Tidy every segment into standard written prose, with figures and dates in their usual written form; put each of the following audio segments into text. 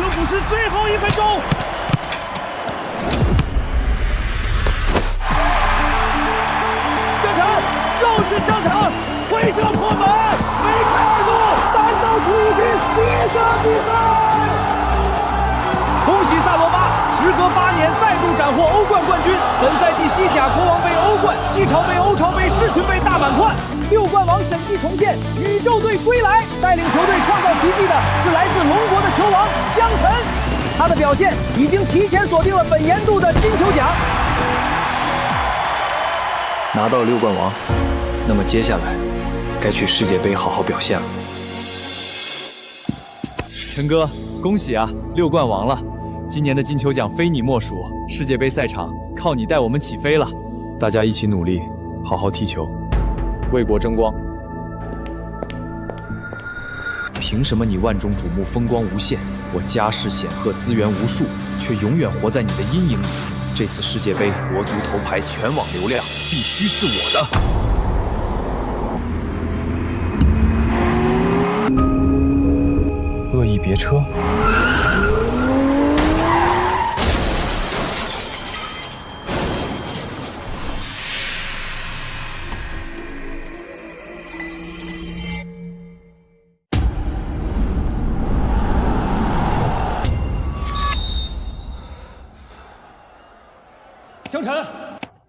轮补时最后1分钟。江城又是江城，回球破门，梅开二度，单刀出一击，击杀比赛。恭喜萨罗巴，时隔8年再度斩获欧冠冠军。本赛季西甲国王杯、欧冠、西超杯、欧超杯、世巡杯大满贯，6冠王神迹重现，宇宙队归来。带领球队创造奇迹的是来自龙国的球王江晨，他的表现已经提前锁定了本年度的金球奖。拿到6冠王，那么接下来该去世界杯好好表现了。陈哥，恭喜啊，6冠王了！今年的金球奖非你莫属，世界杯赛场靠你带我们起飞了。大家一起努力，好好踢球，为国争光。凭什么你万众瞩目，风光无限，我家世显赫，资源无数，却永远活在你的阴影里？这次世界杯国足头牌，全网流量必须是我的。恶意别车。江晨，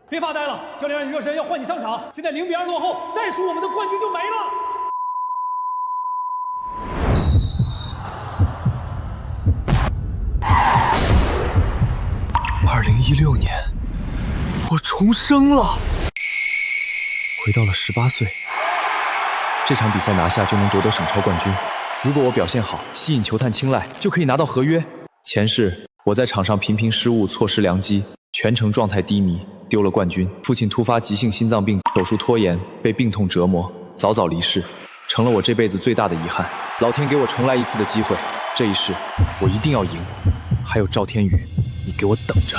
别发呆了，教练让你热身，要换你上场。现在0比2落后，再输我们的冠军就没了。2016年，我重生了，回到了18岁。这场比赛拿下就能夺得省超冠军。如果我表现好，吸引球探青睐，就可以拿到合约。前世我在场上频频失误，错失良机，全程状态低迷，丢了冠军。父亲突发急性心脏病，手术拖延，被病痛折磨，早早离世，成了我这辈子最大的遗憾。老天给我重来一次的机会，这一世我一定要赢。还有赵天宇，你给我等着！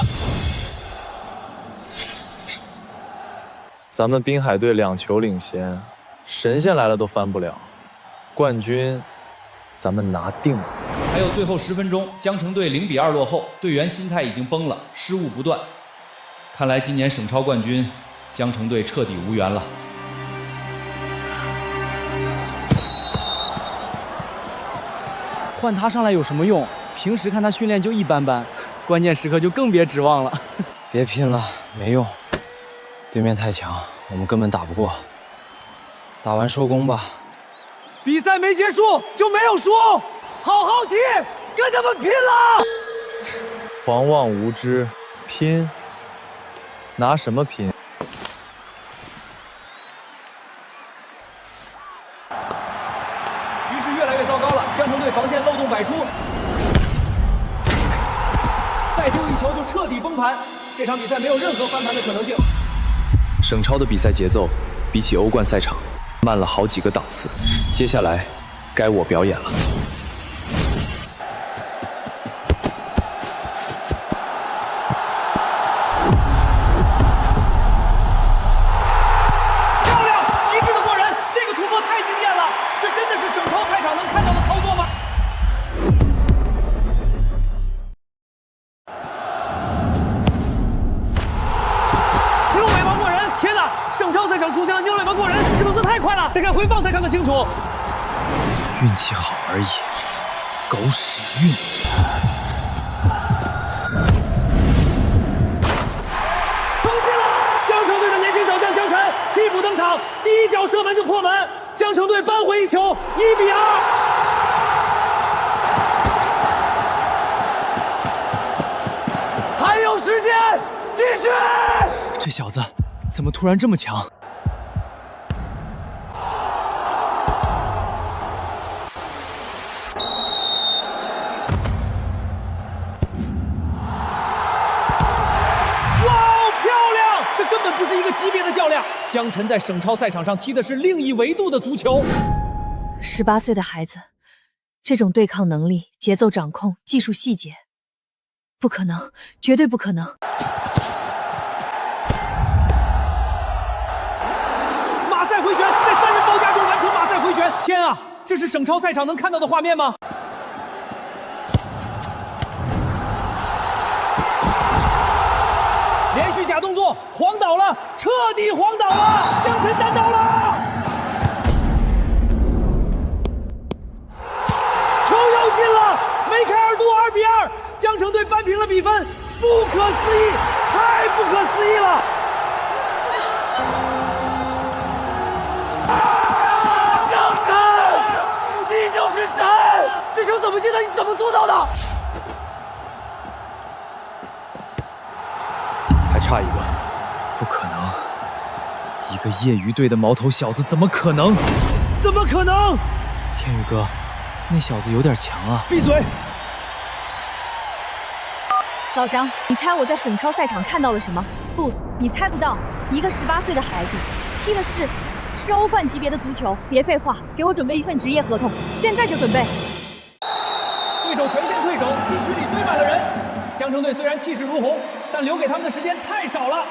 咱们滨海队2球领先，神仙来了都翻不了，冠军咱们拿定了。还有最后10分钟，江城队0比2落后，队员心态已经崩了，失误不断。看来今年省超冠军，江城队彻底无缘了。换他上来有什么用？平时看他训练就一般般，关键时刻就更别指望了。别拼了，没用，对面太强，我们根本打不过。打完收工吧。比赛没结束就没有输，好好踢，跟他们拼了！狂妄无知，拼？拿什么拼？局势越来越糟糕了，江城队防线漏洞百出，再丢一球就彻底崩盘。这场比赛没有任何翻盘的可能性。省超的比赛节奏比起欧冠赛场慢了好几个档次，接下来该我表演了。漂亮，极致的过人，这个突破太惊艳了！这真的是省超赛场能看到的操作吗？牛尾巴过人！天哪，省超赛场出现了牛尾巴过人，这动作太快了，得看回放才看得清楚。运气好而已，狗屎运！攻进了！江城队的年轻小将江晨替补登场，第一脚射门就破门，江城队扳回一球，1比2。还有时间，继续！这小子怎么突然这么强？不是一个级别的较量，江晨在省超赛场上踢的是另一维度的足球。18岁的孩子，这种对抗能力、节奏掌控、技术细节，不可能，绝对不可能。马赛回旋，在3人包夹中完成马赛回旋！天啊，这是省超赛场能看到的画面吗？过，晃倒了，彻底晃倒了，江晨单刀了，球又进了，梅开二度，2比2，江城队扳平了比分，不可思议，太不可思议了！江晨，你就是神！这球怎么进的？你怎么做到的？还差一个，不可能！一个业余队的毛头小子怎么可能？怎么可能？天宇哥，那小子有点强啊！闭嘴！老张，你猜我在省超赛场看到了什么？不，你猜不到。一个18岁的孩子，踢的是欧冠级别的足球。别废话，给我准备一份职业合同，现在就准备。对手全线退守，禁区里堆满了人。江城队虽然气势如虹，但留给他们的时间太少了。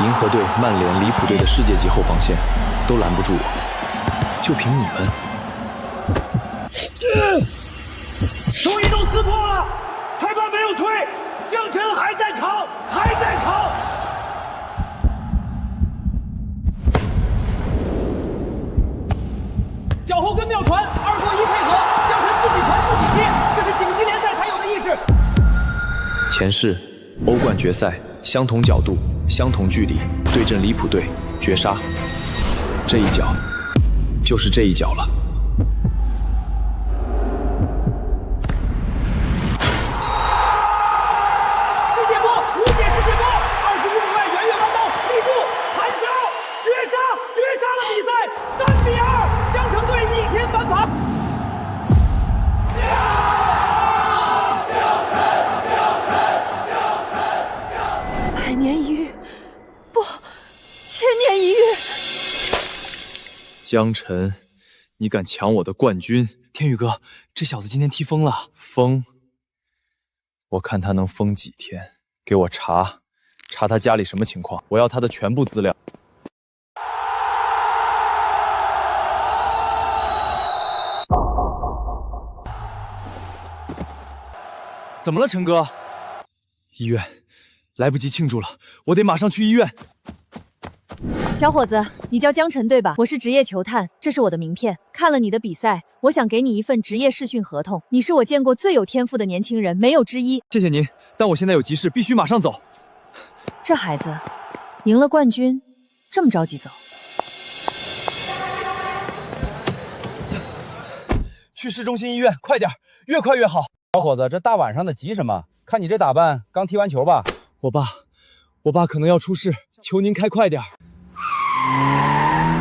银河队、曼联、利普队的世界级后防线都拦不住我，就凭你们。终于都撕破了，裁判没有吹，江晨还在扛，还在扛。脚后跟妙传，2过1配合，江晨自己传自己接，这是顶级联赛才有的意识。前世欧冠决赛，相同角度，相同距离，对阵利普队，绝杀。这一脚，就是这一脚了。江晨，你敢抢我的冠军？天宇哥，这小子今天踢疯了。疯？我看他能疯几天。给我查他家里什么情况，我要他的全部资料。怎么了，陈哥？医院，来不及庆祝了，我得马上去医院。小伙子，你叫江晨对吧？我是职业球探，这是我的名片。看了你的比赛，我想给你一份职业试训合同。你是我见过最有天赋的年轻人，没有之一。谢谢您，但我现在有急事，必须马上走。这孩子，赢了冠军，这么着急走？去市中心医院，快点，越快越好。小伙子，这大晚上的急什么？看你这打扮，刚踢完球吧？我爸可能要出事，求您开快点。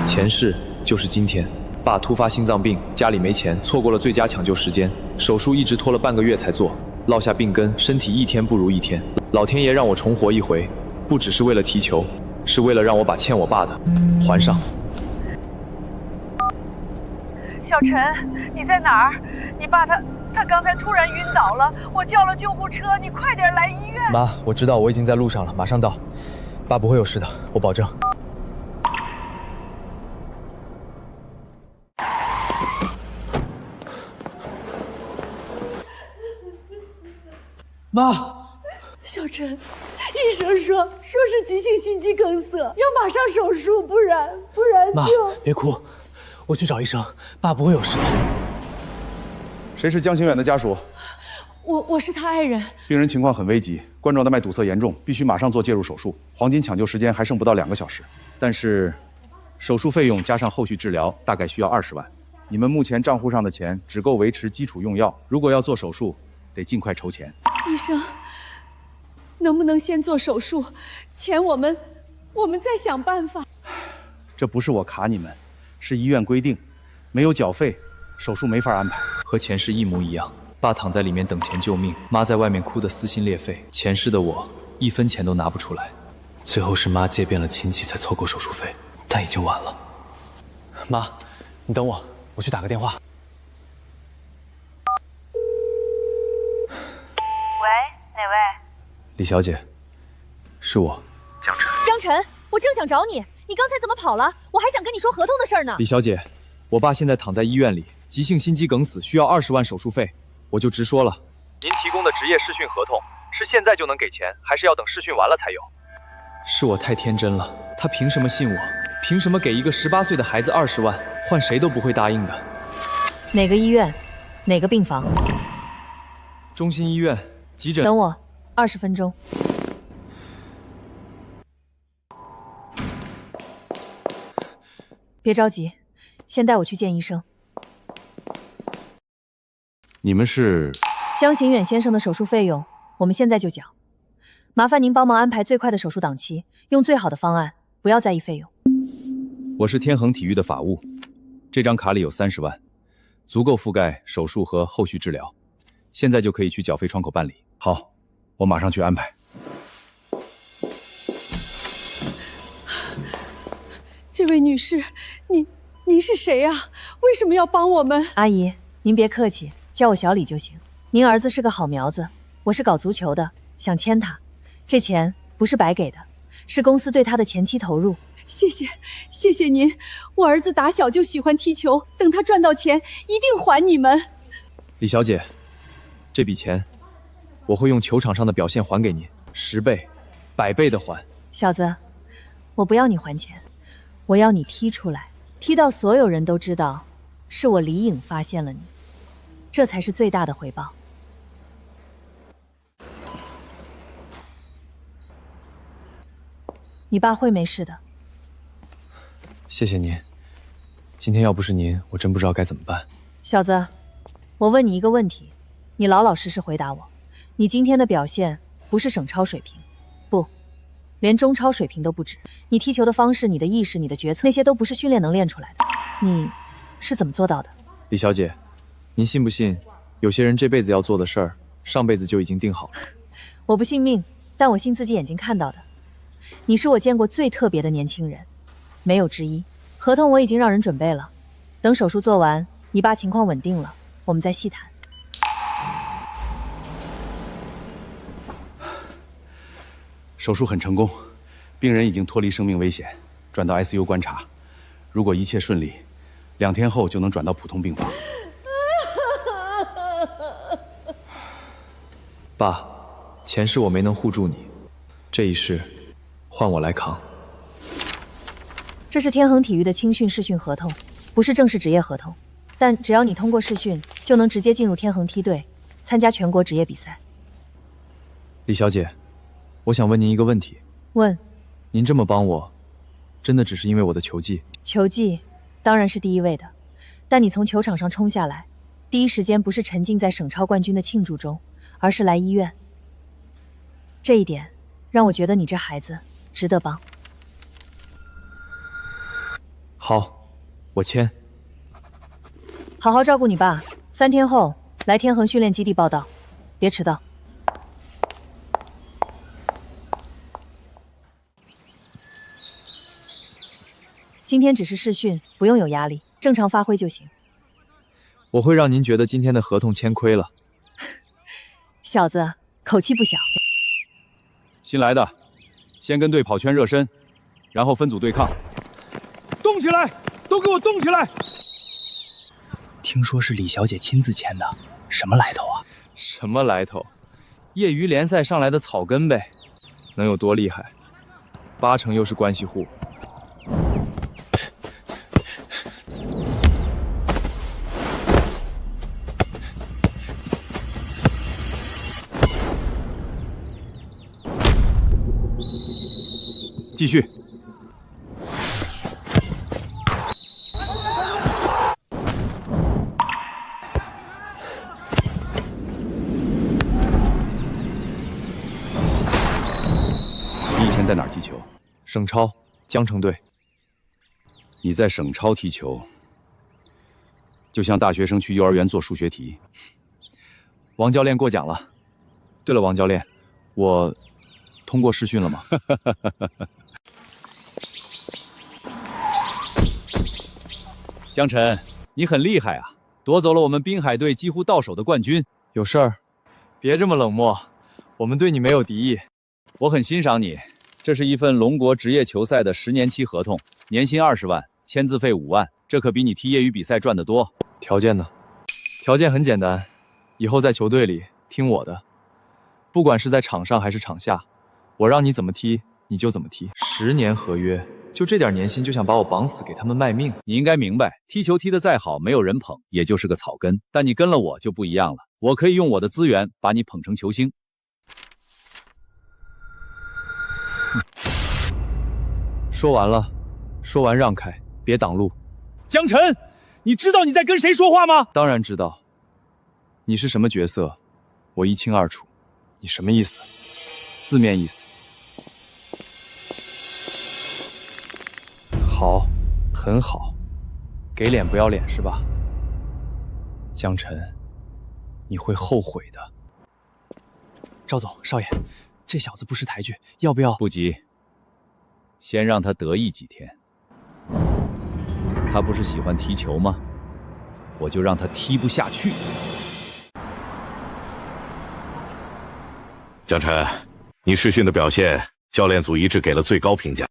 前世就是今天，爸突发心脏病，家里没钱，错过了最佳抢救时间，手术一直拖了半个月才做，落下病根，身体一天不如一天。老天爷让我重活一回，不只是为了踢球，是为了让我把欠我爸的还上。小陈，你在哪儿？你爸他刚才突然晕倒了，我叫了救护车，你快点来医院。妈，我知道，我已经在路上了，马上到。爸不会有事的，我保证。妈，小陈，医生说是急性心肌梗塞，要马上手术，不然妈，就……别哭，我去找医生，爸不会有事的。谁是江清远的家属？我是他爱人。病人情况很危急，冠状动脉堵塞严重，必须马上做介入手术。黄金抢救时间还剩不到2个小时，但是手术费用加上后续治疗大概需要20万。你们目前账户上的钱只够维持基础用药，如果要做手术，得尽快筹钱。医生，能不能先做手术？钱我们再想办法。这不是我卡你们，是医院规定，没有缴费，手术没法安排。和前世一模一样，爸躺在里面等钱救命，妈在外面哭得撕心裂肺。前世的我1分钱都拿不出来，最后是妈借遍了亲戚才凑够手术费，但已经晚了。妈，你等我，我去打个电话。喂，哪位？李小姐，是我。江晨，我正想找你，你刚才怎么跑了？我还想跟你说合同的事呢。李小姐，我爸现在躺在医院里，急性心肌梗死，需要20万手术费，我就直说了。您提供的职业试训合同是现在就能给钱，还是要等试训完了才有？是我太天真了，他凭什么信我？凭什么给一个18岁的孩子20万？换谁都不会答应的。哪个医院？哪个病房？中心医院急诊。等我20分钟。别着急，先带我去见医生。你们是？江行远先生的手术费用，我们现在就缴。麻烦您帮忙安排最快的手术档期，用最好的方案，不要在意费用。我是天恒体育的法务，这张卡里有30万，足够覆盖手术和后续治疗，现在就可以去缴费窗口办理。好，我马上去安排。这位女士，您是谁呀？为什么要帮我们？阿姨，您别客气，叫我小李就行。您儿子是个好苗子，我是搞足球的，想签他，这钱不是白给的，是公司对他的前期投入。谢谢您，我儿子打小就喜欢踢球，等他赚到钱一定还你们。李小姐，这笔钱我会用球场上的表现还给您，10倍、100倍的还。小子，我不要你还钱，我要你踢出来，踢到所有人都知道是我李颖发现了你，这才是最大的回报。你爸会没事的。谢谢您，今天要不是您，我真不知道该怎么办。小子，我问你一个问题，你老老实实回答我。你今天的表现不是省超水平，不，连中超水平都不止。你踢球的方式、你的意识、你的决策，那些都不是训练能练出来的。你是怎么做到的？李小姐，您信不信，有些人这辈子要做的事儿，上辈子就已经定好了？我不信命，但我信自己眼睛看到的。你是我见过最特别的年轻人，没有之一。合同我已经让人准备了，等手术做完，你爸情况稳定了，我们再细谈。手术很成功，病人已经脱离生命危险，转到 ICU 观察。如果一切顺利，2天后就能转到普通病房。爸，前世我没能护住你，这一世换我来扛。这是天恒体育的青训试训合同，不是正式职业合同，但只要你通过试训，就能直接进入天恒梯队，参加全国职业比赛。李小姐，我想问您一个问题。问。您这么帮我，真的只是因为我的球技？球技当然是第一位的，但你从球场上冲下来，第一时间不是沉浸在省超冠军的庆祝中，而是来医院。这一点让我觉得你这孩子值得帮。好，我签。好好照顾你爸，3天后来天恒训练基地报道，别迟到。今天只是试训，不用有压力，正常发挥就行。我会让您觉得今天的合同签亏了。小子，口气不小。新来的，先跟队跑圈热身，然后分组对抗。动起来，都给我动起来！听说是李小姐亲自签的，什么来头啊？什么来头？业余联赛上来的草根呗，能有多厉害？8成又是关系户。继续。你以前在哪儿踢球？省超，江城队。你在省超踢球，就像大学生去幼儿园做数学题。王教练过奖了。对了，王教练，我通过试训了吗？江晨，你很厉害啊，夺走了我们滨海队几乎到手的冠军。有事儿，别这么冷漠，我们对你没有敌意。我很欣赏你，这是一份龙国职业球赛的10年期合同，年薪20万，签字费5万，这可比你踢业余比赛赚得多。条件呢？条件很简单，以后在球队里听我的，不管是在场上还是场下，我让你怎么踢你就怎么踢。10年合约，就这点年薪就想把我绑死，给他们卖命？你应该明白，踢球踢得再好，没有人捧，也就是个草根。但你跟了我就不一样了，我可以用我的资源把你捧成球星。说完了，说完让开，别挡路。江晨，你知道你在跟谁说话吗？当然知道，你是什么角色，我一清二楚。你什么意思？字面意思。好，很好，给脸不要脸是吧？江晨，你会后悔的。赵总，少爷，这小子不识抬举，要不要？不急，先让他得意几天。他不是喜欢踢球吗？我就让他踢不下去。江晨，你试训的表现，教练组一致给了最高评价。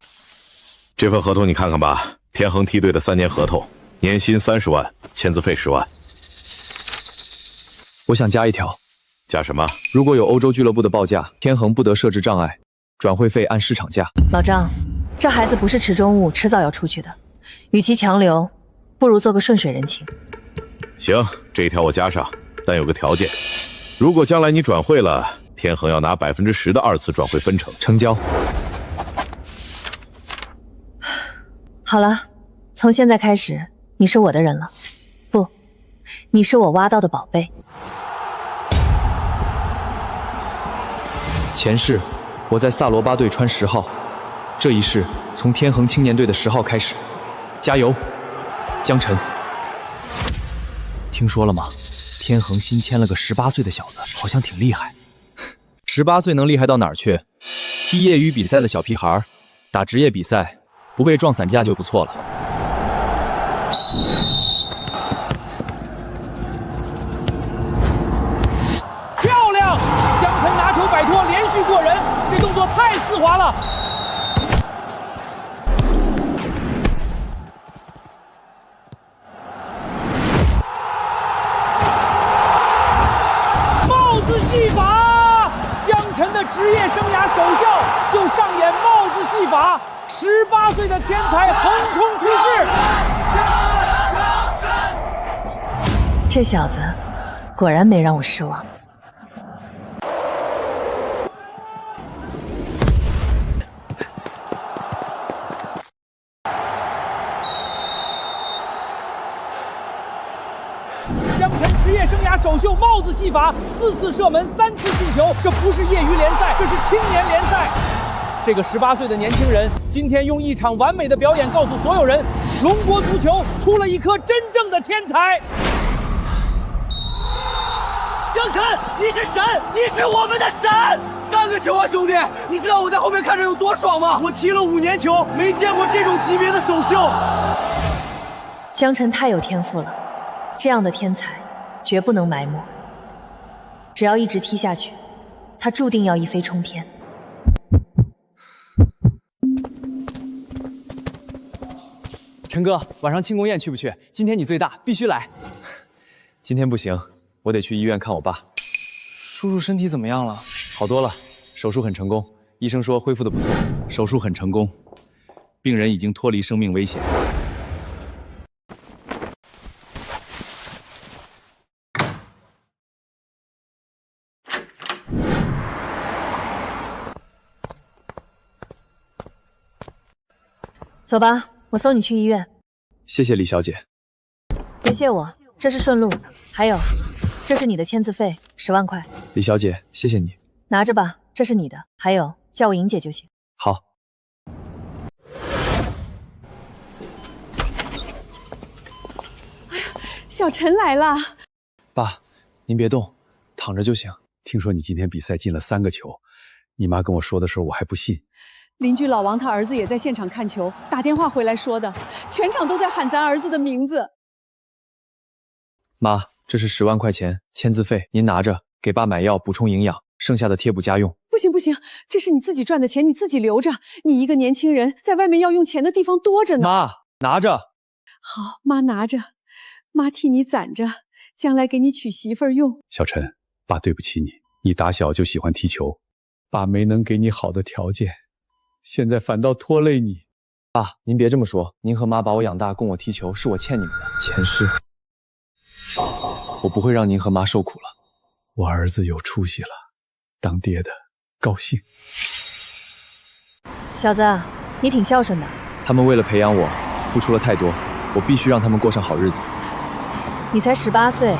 这份合同你看看吧，天恒梯队的3年合同，年薪30万，签字费10万。我想加一条。加什么？如果有欧洲俱乐部的报价，天恒不得设置障碍，转会费按市场价。老张，这孩子不是池中物，迟早要出去的，与其强留，不如做个顺水人情。行，这一条我加上，但有个条件，如果将来你转会了，天恒要拿10%的2次转会分成。成交。好了，从现在开始，你是我的人了。不，你是我挖到的宝贝。前世我在萨罗巴队穿10号，这一世从天恒青年队的10号开始，加油，江晨！听说了吗？天恒新签了个18岁的小子，好像挺厉害。18岁能厉害到哪儿去？踢业余比赛的小屁孩，打职业比赛不被撞散架就不错了。漂亮！江晨拿球摆脱，连续过人，这动作太丝滑了。帽子戏法，江晨的职业生涯首秀就上演帽子戏法，18岁的天才横空出世。这小子果然没让我失望。江晨职业生涯首秀帽子戏法，4次射门，3次进球，这不是业余联赛，这是青年联赛。这个18岁的年轻人，今天用一场完美的表演告诉所有人，龙国足球出了一颗真正的天才。江晨，你是神，你是我们的神！3个球啊，兄弟！你知道我在后面看着有多爽吗？我踢了5年球，没见过这种级别的首秀。江晨太有天赋了，这样的天才绝不能埋没。只要一直踢下去，他注定要一飞冲天。陈哥，晚上庆功宴去不去？今天你最大，必须来。今天不行，我得去医院看我爸。叔叔身体怎么样了？好多了，手术很成功，医生说恢复的不错。手术很成功，病人已经脱离生命危险。走吧，我送你去医院。谢谢李小姐。别谢我，这是顺路。还有，这是你的签字费，10万块。李小姐，谢谢你。拿着吧，这是你的。还有，叫我莹姐就行。好。哎呀，小陈来了。爸，您别动，躺着就行。听说你今天比赛进了3个球，你妈跟我说的时候我还不信。邻居老王他儿子也在现场看球，打电话回来说的，全场都在喊咱儿子的名字。妈，这是10万块钱签字费，您拿着，给爸买药补充营养，剩下的贴补家用。不行不行，这是你自己赚的钱，你自己留着。你一个年轻人，在外面要用钱的地方多着呢。妈，拿着。好，妈拿着，妈替你攒着，将来给你娶媳妇儿用。小陈，爸对不起你。你打小就喜欢踢球，爸没能给你好的条件，现在反倒拖累你。爸，您别这么说，您和妈把我养大，供我踢球，是我欠你们的。前世，我不会让您和妈受苦了。我儿子有出息了，当爹的高兴。小子，你挺孝顺的。他们为了培养我，付出了太多，我必须让他们过上好日子。你才18岁，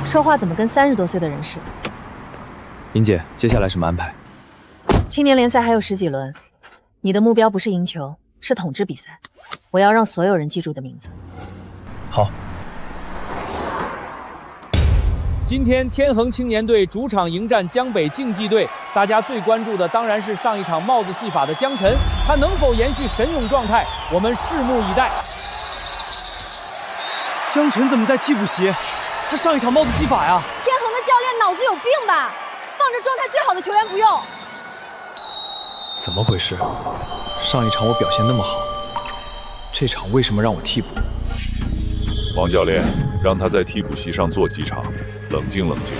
说话怎么跟30多岁的人似的？林姐，接下来什么安排？青年联赛还有10几轮，你的目标不是赢球，是统治比赛。我要让所有人记住的名字。好。今天天恒青年队主场迎战江北竞技队，大家最关注的当然是上一场帽子戏法的江晨，他能否延续神勇状态？我们拭目以待。江晨怎么在替补席？他上一场帽子戏法呀！天恒的教练脑子有病吧？放着状态最好的球员不用。怎么回事？上一场我表现那么好，这场为什么让我替补？王教练，让他在替补席上坐几场，冷静冷静。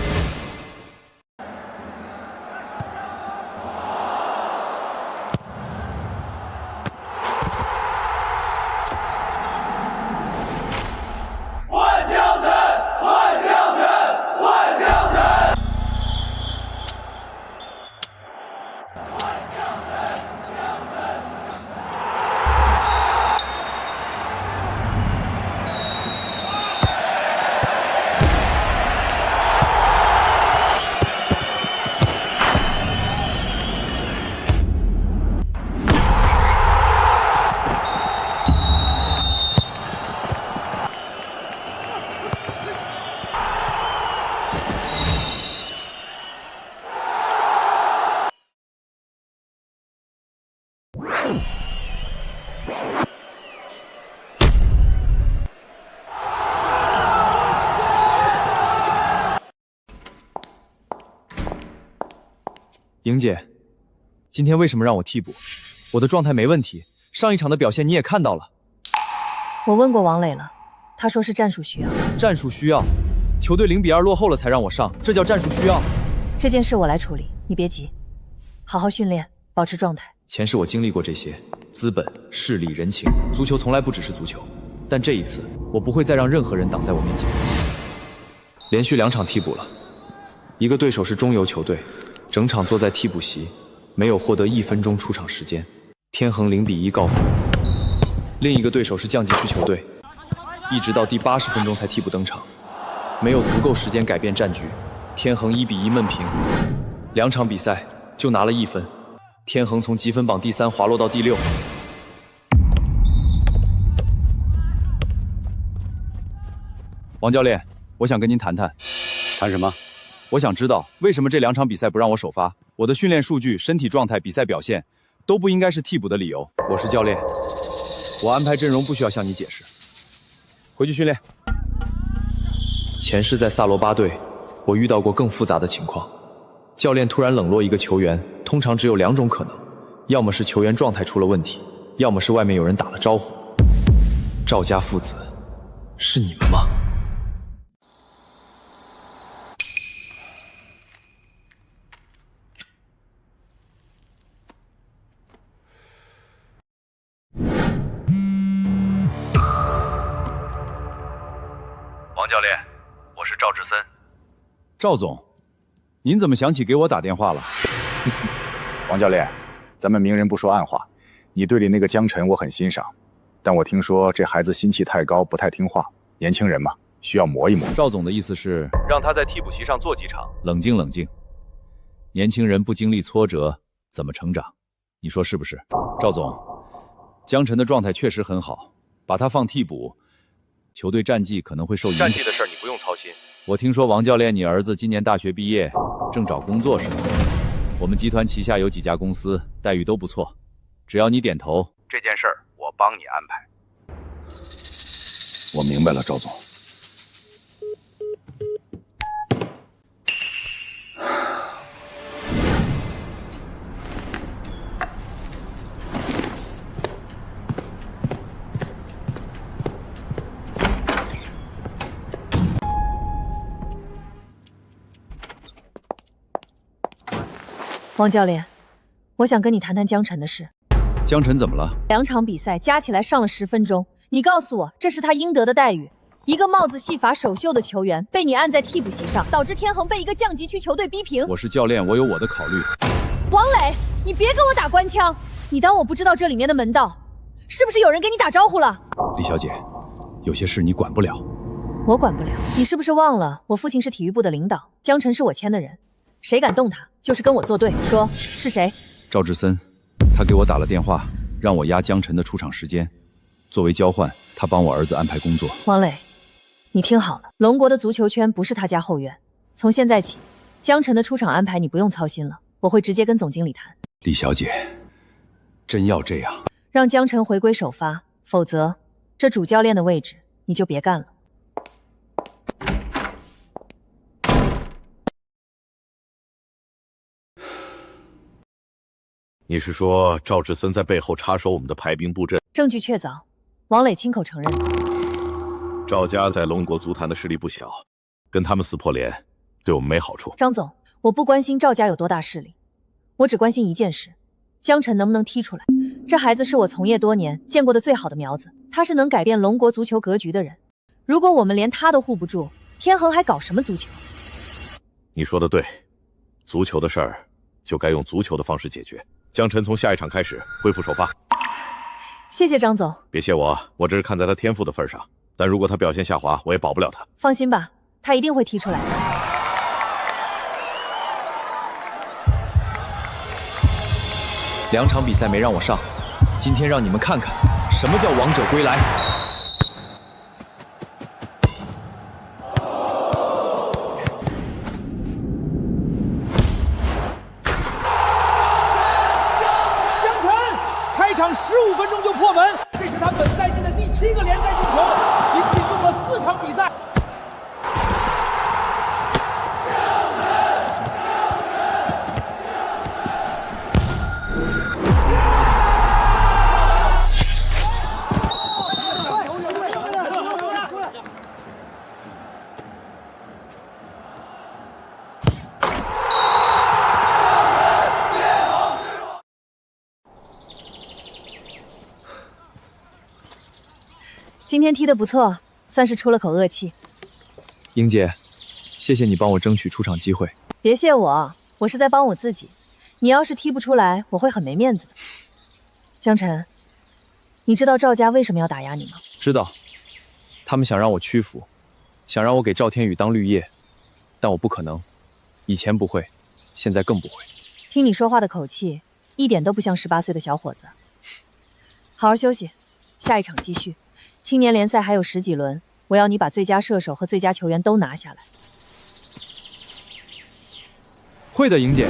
莹姐，今天为什么让我替补？我的状态没问题，上一场的表现你也看到了。我问过王磊了，他说是战术需要。战术需要？球队0比2落后了才让我上，这叫战术需要？这件事我来处理，你别急，好好训练，保持状态。前世我经历过这些，资本、势力、人情，足球从来不只是足球。但这一次，我不会再让任何人挡在我面前。连续2场替补了，一个对手是中游球队。整场坐在替补席，没有获得1分钟出场时间，天恒0比1告负。另一个对手是降级区球队，一直到第80分钟才替补登场，没有足够时间改变战局，天恒1比1闷平。2场比赛就拿了1分，天恒从积分榜第3滑落到第6。王教练，我想跟您谈谈。谈什么？我想知道为什么这2场比赛不让我首发？我的训练数据、身体状态、比赛表现都不应该是替补的理由。我是教练，我安排阵容不需要向你解释。回去训练。前世在萨罗巴队，我遇到过更复杂的情况。教练突然冷落一个球员，通常只有2种可能：要么是球员状态出了问题，要么是外面有人打了招呼。赵家父子，是你们吗？王教练，我是赵志森。赵总，您怎么想起给我打电话了？王教练，咱们明人不说暗话，你队里那个江晨我很欣赏，但我听说这孩子心气太高，不太听话，年轻人嘛，需要磨一磨。赵总的意思是让他在替补席上坐几场，冷静冷静。年轻人不经历挫折怎么成长？你说是不是？赵总，江晨的状态确实很好，把他放替补，球队战绩可能会受影响。战绩的事你不用操心。我听说王教练，你儿子今年大学毕业，正找工作是吗？我们集团旗下有几家公司，待遇都不错，只要你点头，这件事儿我帮你安排。我明白了，赵总。王教练，我想跟你谈谈江晨的事。江晨怎么了？2场比赛加起来上了10分钟，你告诉我这是他应得的待遇？一个帽子戏法首秀的球员被你按在替补席上，导致天恒被一个降级区球队逼平。我是教练，我有我的考虑。王磊，你别跟我打官腔，你当我不知道这里面的门道？是不是有人跟你打招呼了？李小姐，有些事你管不了。我管不了，你是不是忘了我父亲是体育部的领导，江晨是我签的人，谁敢动他，就是跟我作对。说是谁？赵志森，他给我打了电话，让我压江晨的出场时间，作为交换，他帮我儿子安排工作。王磊，你听好了，龙国的足球圈不是他家后院，从现在起，江晨的出场安排你不用操心了，我会直接跟总经理谈。李小姐，真要这样？让江晨回归首发，否则这主教练的位置你就别干了。你是说赵志森在背后插手我们的排兵布阵？证据确凿，王磊亲口承认。赵家在龙国足坛的势力不小，跟他们撕破脸，对我们没好处。张总，我不关心赵家有多大势力，我只关心一件事，江晨能不能踢出来。这孩子是我从业多年见过的最好的苗子，他是能改变龙国足球格局的人。如果我们连他都护不住，天恒还搞什么足球？你说的对，足球的事儿就该用足球的方式解决。江晨从下一场开始恢复首发。谢谢张总。别谢我，我这是看在他天赋的份上，但如果他表现下滑，我也保不了他。放心吧，他一定会踢出来的。2场比赛没让我上，今天让你们看看什么叫王者归来。江晨开场15分钟就破门，这是他本赛季的第7个联赛进球，仅仅用了4场比赛。今天踢得不错，算是出了口恶气。英姐，谢谢你帮我争取出场机会。别谢我，我是在帮我自己。你要是踢不出来，我会很没面子的。江晨，你知道赵家为什么要打压你吗？知道，他们想让我屈服，想让我给赵天宇当绿叶，但我不可能。以前不会，现在更不会。听你说话的口气，一点都不像18岁的小伙子。好好休息，下一场继续。青年联赛还有10几轮，我要你把最佳射手和最佳球员都拿下来。会的，莹姐。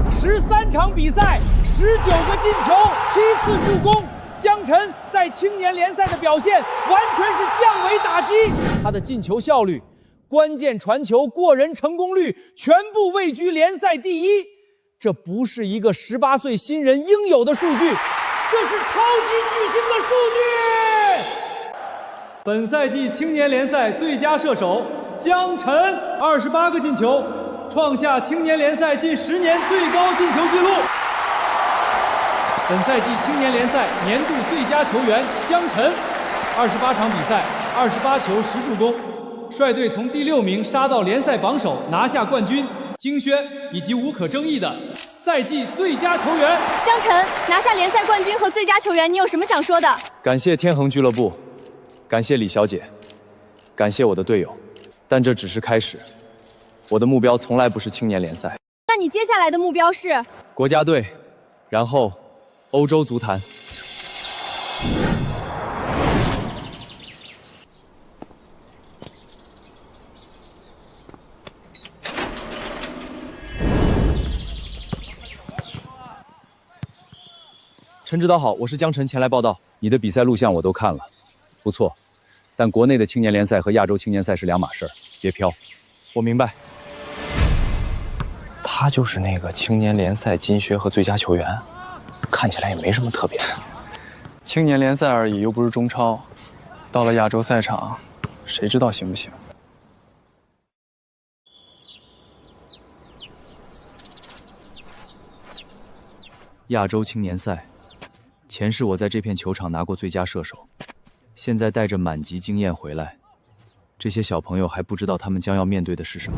13场比赛，19个进球，7次助攻。江晨在青年联赛的表现完全是降维打击，他的进球效率、关键传球、过人成功率全部位居联赛第1，这不是一个18岁新人应有的数据，这是超级巨星的数据。本赛季青年联赛最佳射手江晨，28个进球，创下青年联赛近10年最高进球纪录。本赛季青年联赛年度最佳球员江晨，28场比赛28球10助攻，率队从第6名杀到联赛榜首，拿下冠军、金靴以及无可争议的赛季最佳球员。江晨拿下联赛冠军和最佳球员，你有什么想说的？感谢天恒俱乐部，感谢李小姐，感谢我的队友，但这只是开始。我的目标从来不是青年联赛。那你接下来的目标是国家队，然后欧洲足坛。陈指导好，我是江晨，前来报道。你的比赛录像我都看了，不错，但国内的青年联赛和亚洲青年赛是2码事儿，别飘。我明白。他就是那个青年联赛金靴和最佳球员。看起来也没什么特别的。青年联赛而已，又不是中超。到了亚洲赛场，谁知道行不行？亚洲青年赛，前世我在这片球场拿过最佳射手，现在带着满级经验回来，这些小朋友还不知道他们将要面对的是什么。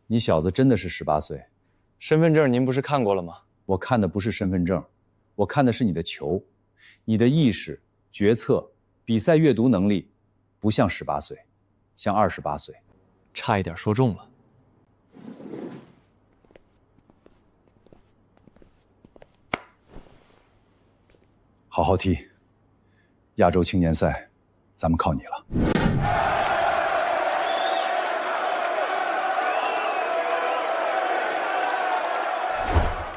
你小子真的是18岁？身份证您不是看过了吗？我看的不是身份证，我看的是你的球，你的意识、决策、比赛阅读能力，不像18岁，像28岁。差一点说中了。好好踢，亚洲青年赛，咱们靠你了。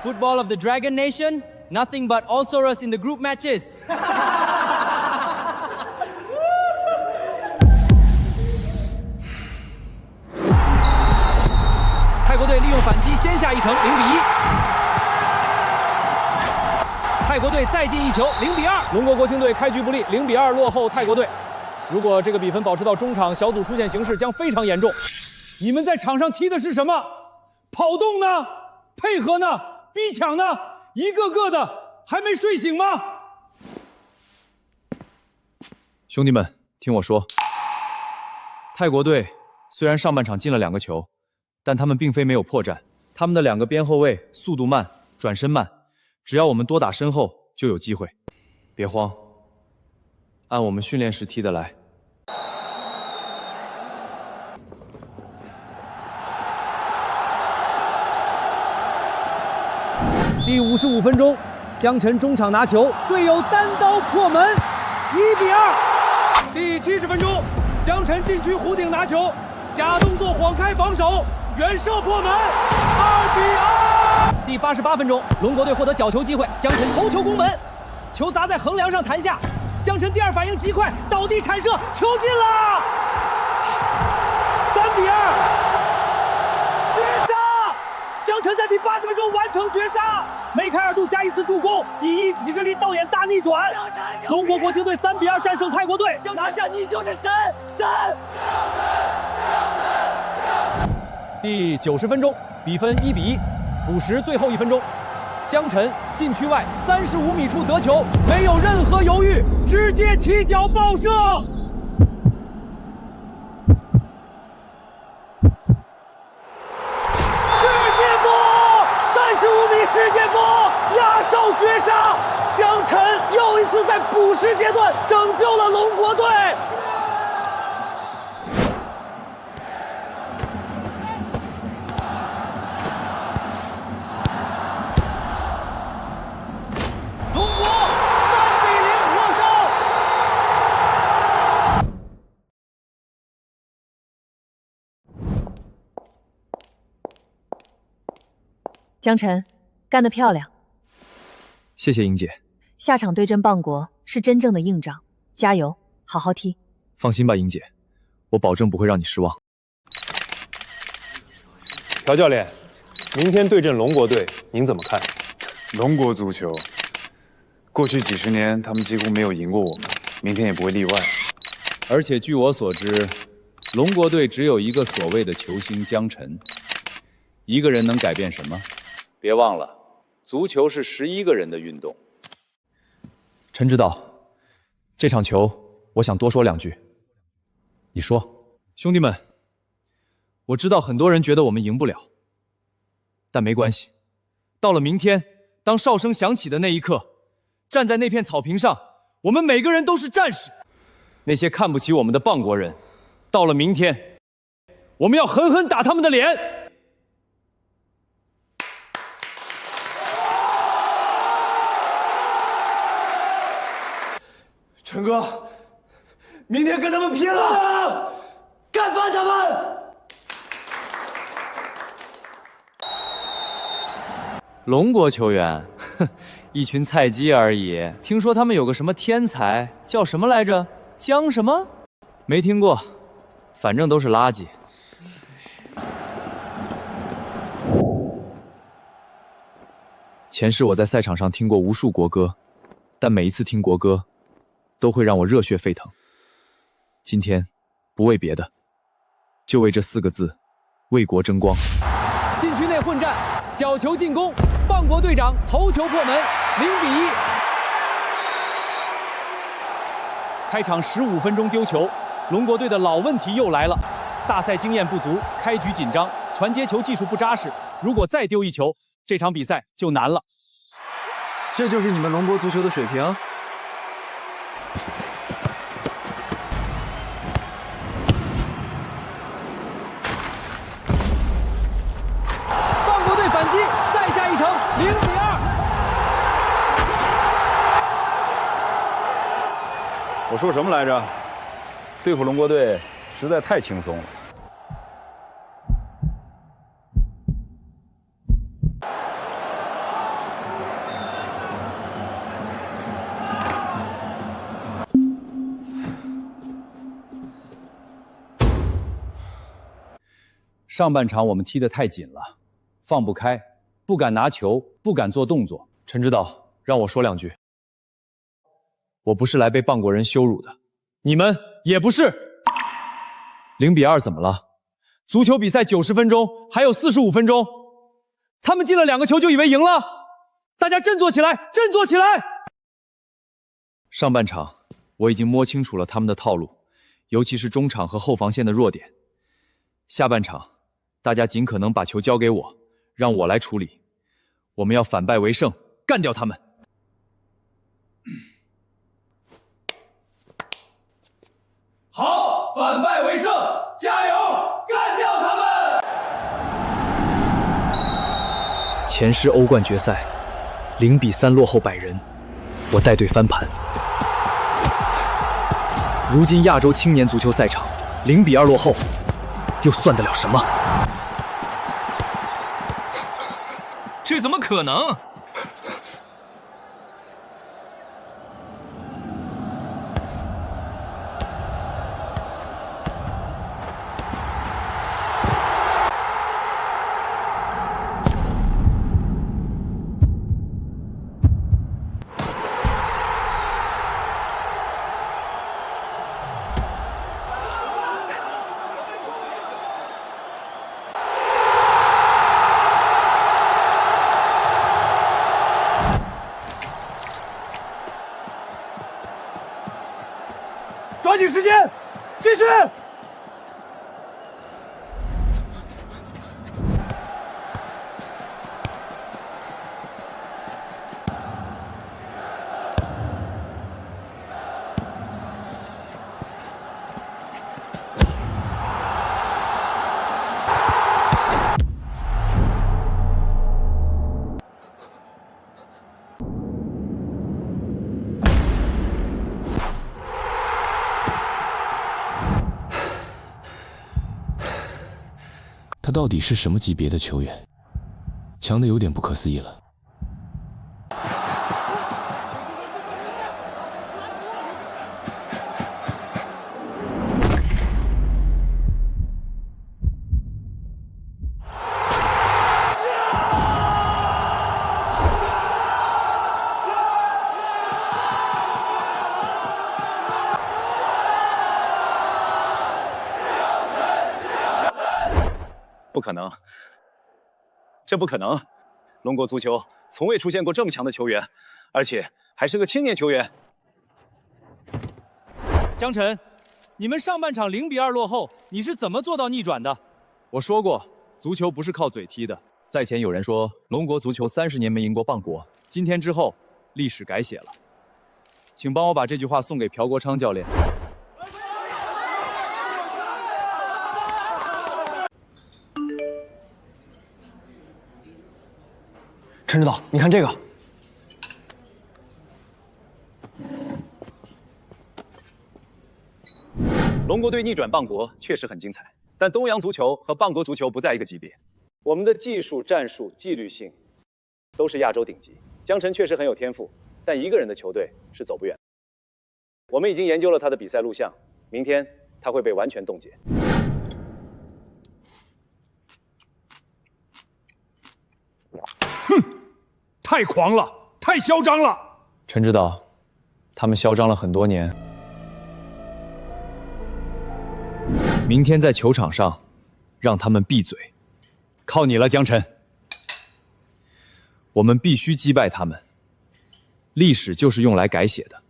Football of the Dragon Nation, nothing but Allsaurus in the group matches. 泰国队利用反击先下一城，0-1。泰国队再进一球，0-2。龙国国青队开局不利，0-2落后泰国队。如果这个比分保持到中场，小组出现形势将非常严重。你们在场上踢的是什么？跑动呢？配合呢？逼抢呢？一个个的还没睡醒吗？兄弟们，听我说，泰国队虽然上半场进了2个球，但他们并非没有破绽。他们的2个边后卫速度慢，转身慢，只要我们多打身后，就有机会。别慌，按我们训练时踢的来。第55分钟，江晨中场拿球，队友单刀破门，1-2。第70分钟，江晨禁区弧顶拿球，假动作晃开防守，远射破门，2-2。第88分钟，龙国队获得角球机会，江晨头球攻门，球砸在横梁上弹下，江晨第二反应极快，倒地铲射，球进了，3-2。绝杀！江晨在第80分钟完成绝杀，梅开二度加一次助攻，以一己之力导演大逆转。龙国国青队3-2战胜泰国队，拿下你就是神！第90分钟，比分1-1，补时最后1分钟，江晨禁区外35米处得球，没有任何犹豫，直接起脚爆射。世界波压哨绝杀，江晨又一次在补时阶段拯救了龙国队。龙国3-0获胜。江晨。干得漂亮！谢谢英姐。下场对阵邦国是真正的硬仗，加油，好好踢。放心吧，英姐，我保证不会让你失望。朴教练，明天对阵龙国队，您怎么看？龙国足球，过去几十年他们几乎没有赢过我们，明天也不会例外。而且据我所知，龙国队只有一个所谓的球星江晨，一个人能改变什么？别忘了，足球是11个人的运动。陈指导，这场球我想多说2句。你说，兄弟们，我知道很多人觉得我们赢不了，但没关系。到了明天，当哨声响起的那一刻，站在那片草坪上，我们每个人都是战士。那些看不起我们的邦国人，到了明天，我们要狠狠打他们的脸。陈哥，明天跟他们拼了，干翻他们！龙国球员，哼，一群菜鸡而已。听说他们有个什么天才，叫什么来着？江什么？没听过，反正都是垃圾。前世我在赛场上听过无数国歌，但每一次听国歌，都会让我热血沸腾。今天，不为别的，就为这4个字：为国争光。禁区内混战，角球进攻，棒国队长头球破门，0-1。开场15分钟丢球，龙国队的老问题又来了，大赛经验不足，开局紧张，传接球技术不扎实。如果再丢一球，这场比赛就难了。这就是你们龙国足球的水平？棒国队反击，再下一城，0-2。我说什么来着？对付龙国队实在太轻松了。上半场我们踢得太紧了，放不开，不敢拿球，不敢做动作。陈指导，让我说2句。我不是来被棒国人羞辱的，你们也不是。0-2怎么了？足球比赛90分钟，还有45分钟，他们进了2个球就以为赢了？大家振作起来，振作起来！上半场我已经摸清楚了他们的套路，尤其是中场和后防线的弱点。下半场，大家尽可能把球交给我，让我来处理。我们要反败为胜，干掉他们。好，反败为胜，加油，干掉他们！前世欧冠决赛，0-3落后100人，我带队翻盘。如今亚洲青年足球赛场，0-2落后，又算得了什么？这怎么可能？抓紧时间，继续！他到底是什么级别的球员？强的有点不可思议了。不可能，这不可能！龙国足球从未出现过这么强的球员，而且还是个青年球员。江晨，你们上半场0-2落后，你是怎么做到逆转的？我说过，足球不是靠嘴踢的。赛前有人说，龙国足球30年没赢过棒国，今天之后，历史改写了。请帮我把这句话送给朴国昌教练。陈指导，你看这个。龙国队逆转棒国确实很精彩，但东洋足球和棒国足球不在一个级别。我们的技术、战术、纪律性都是亚洲顶级。江晨确实很有天赋，但一个人的球队是走不远。我们已经研究了他的比赛录像，明天他会被完全冻结。哼，太狂了，太嚣张了！陈指导，他们嚣张了很多年。明天在球场上，让他们闭嘴。靠你了，江晨。我们必须击败他们。历史就是用来改写的。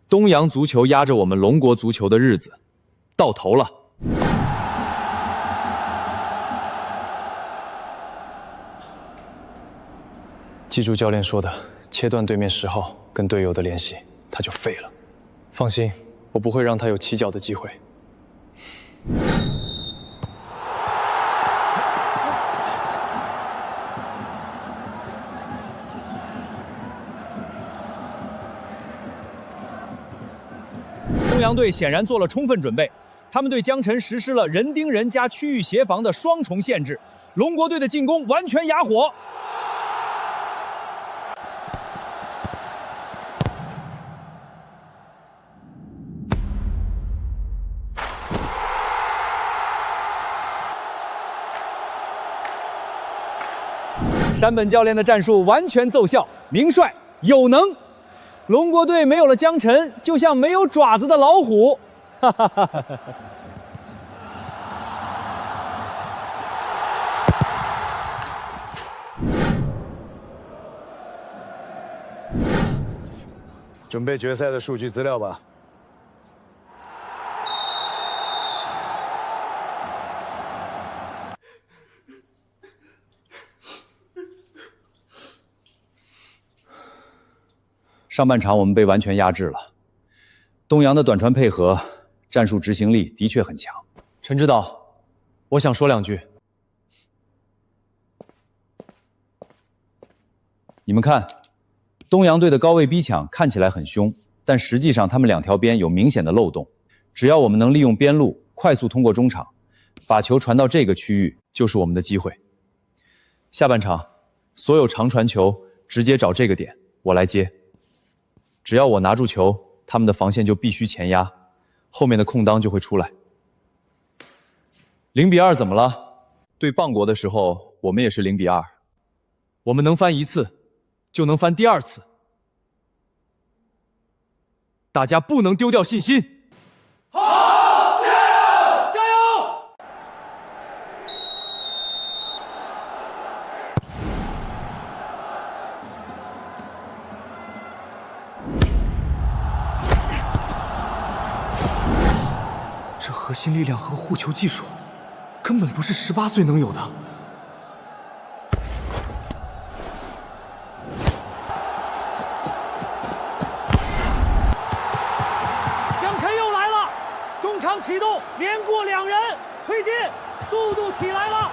东洋足球压着我们龙国足球的日子，到头了。记住教练说的，切断对面10号跟队友的联系，他就废了。放心，我不会让他有起脚的机会。东洋队显然做了充分准备，他们对江晨实施了人盯人加区域协防的双重限制，龙国队的进攻完全哑火。山本教练的战术完全奏效，名帅有能。龙国队没有了江晨，就像没有爪子的老虎。哈哈哈哈！准备决赛的数据资料吧。上半场我们被完全压制了，东洋的短传配合、战术执行力的确很强。陈指导，我想说2句。你们看，东洋队的高位逼抢看起来很凶，但实际上他们2条边有明显的漏洞。只要我们能利用边路快速通过中场，把球传到这个区域，就是我们的机会。下半场，所有长传球直接找这个点，我来接。只要我拿住球，他们的防线就必须前压，后面的空当就会出来。0比2怎么了？对棒国的时候，我们也是0比2。我们能翻1次，就能翻第2次。大家不能丢掉信心。好，加油！加油！这核心力量和护球技术，根本不是18岁能有的。江晨又来了，中场启动，连过2人，推进，速度起来了。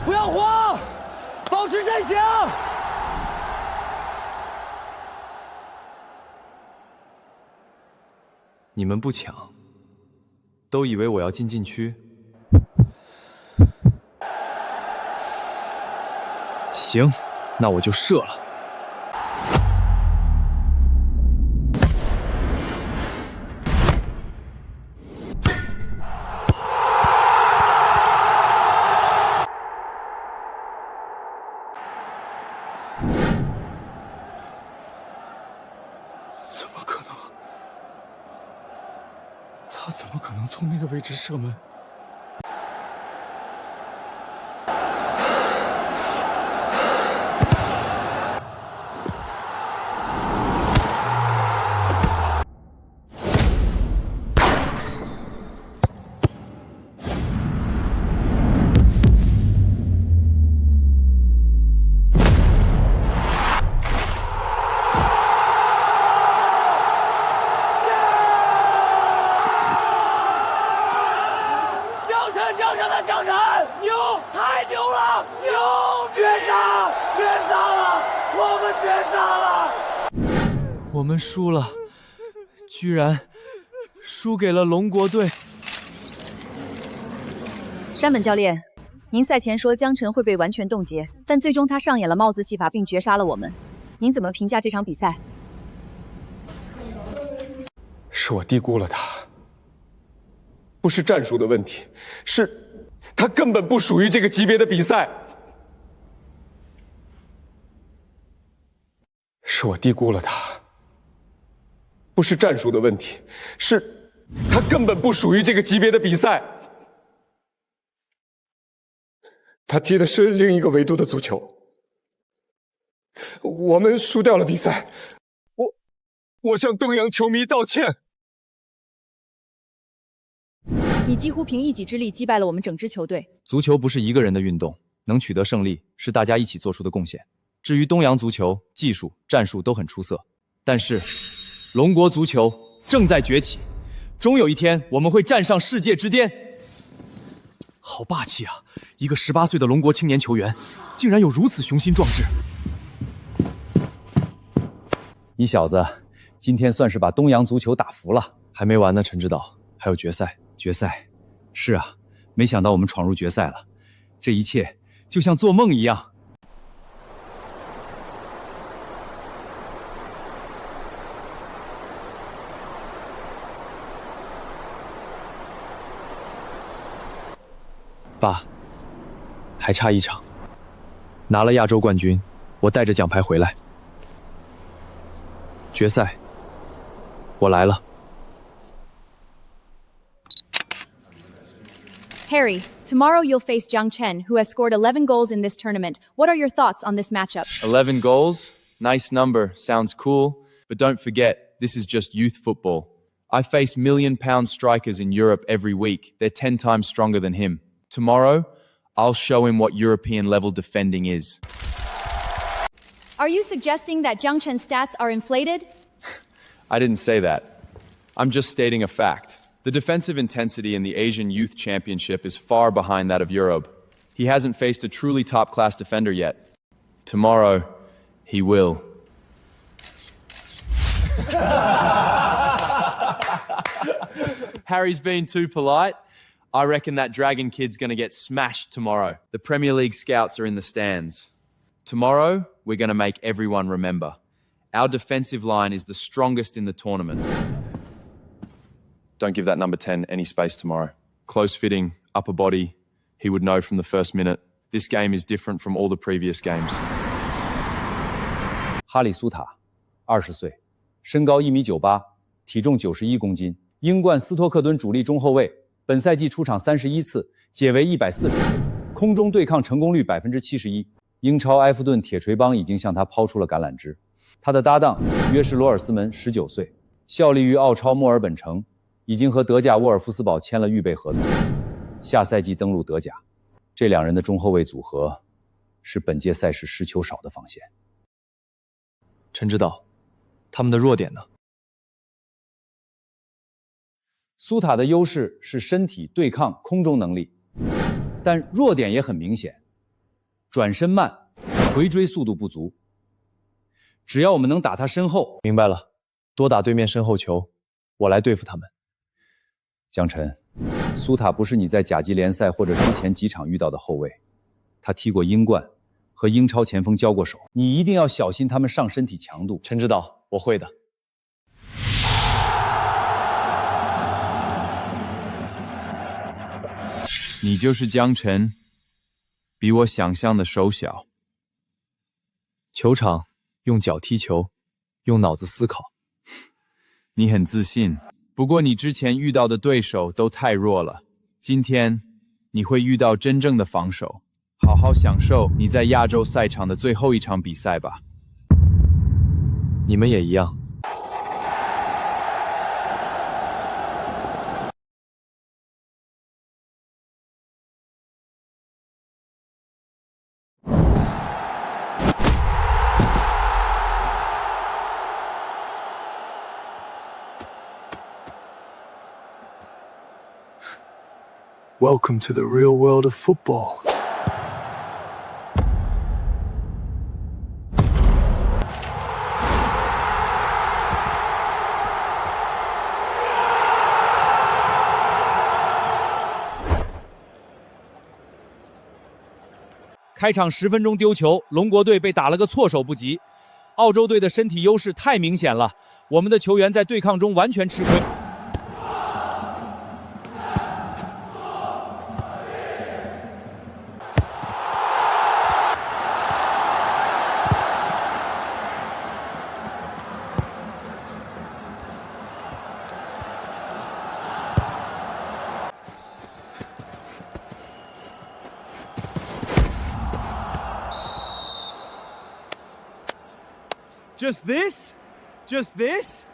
不要慌，保持阵型。你们不抢，都以为我要进禁区。行，那我就射了。怎么可能？他怎么可能从那个位置射门？我们输了，居然输给了龙国队。山本教练，您赛前说江晨会被完全冻结，但最终他上演了帽子戏法并绝杀了我们。您怎么评价这场比赛？是我低估了他，不是战术的问题，是他根本不属于这个级别的比赛。是我低估了他，不是战术的问题，是他根本不属于这个级别的比赛。他踢的是另一个维度的足球，我们输掉了比赛，我向东阳球迷道歉。你几乎凭一己之力击败了我们整支球队。足球不是一个人的运动，能取得胜利是大家一起做出的贡献。至于东洋足球，技术、战术都很出色，但是龙国足球正在崛起，终有一天我们会站上世界之巅。好霸气啊！一个18岁的龙国青年球员，竟然有如此雄心壮志。你小子今天算是把东洋足球打服了。还没完呢，陈指导，还有决赛。决赛，是啊，没想到我们闯入决赛了，这一切就像做梦一样。爸，还差一场，拿了亚洲冠军，我带着奖牌回来。决赛，我来了。Harry, tomorrow you'll face Jiang Chen, who has scored 11 goals in this tournament. What are your thoughts on this matchup? 11 goals? Nice number, sounds cool. But don't forget, this is just youth football. I face million-pound strikers in Europe every week. They're 10 times stronger than him. Tomorrow, I'll show him what European-level defending is. Are you suggesting that Jiang Chen's stats are inflated? I didn't say that. I'm just stating a fact. The defensive intensity in the Asian Youth Championship is far behind that of Europe. He hasn't faced a truly top-class defender yet. Tomorrow, he will. Harry's being too polite. I reckon that Dragon kid's gonna get smashed tomorrow. The Premier League scouts are in the stands. Tomorrow, we're gonna make everyone remember. Our defensive line is the strongest in the tournament. Don't give that number 10 any space tomorrow. Close fitting, upper body. He would know from the first minute. This game is different from all the previous games. 哈里苏塔，20岁，身高1.98米，体重91公斤，英冠斯托克敦主力中后卫，本赛季出场31次，解围140次，空中对抗成功率71%。英超埃弗顿铁锤帮已经向他抛出了橄榄枝。他的搭档约什罗尔斯门19岁，效力于澳超墨尔本城，已经和德甲沃尔夫斯堡签了预备合同，下赛季登陆德甲。这两人的中后卫组合是本届赛事失球少的防线。陈指导，他们的弱点呢？苏塔的优势是身体对抗空中能力，但弱点也很明显，转身慢，回追速度不足。只要我们能打他身后，明白了，多打对面身后球，我来对付他们。江晨，苏塔不是你在甲级联赛或者之前几场遇到的后卫，他踢过英冠，和英超前锋交过手，你一定要小心他们上身体强度。陈指导，我会的。你就是江晨，比我想象的手小。球场用脚踢球，用脑子思考。你很自信，不过你之前遇到的对手都太弱了。今天你会遇到真正的防守，好好享受你在亚洲赛场的最后一场比赛吧。你们也一样。Welcome to the real world of football. 开场10分钟丢球，龙国队被打了个措手不及。澳洲队的身体优势太明显了，我们的球员在对抗中完全吃亏。Just this? Just this?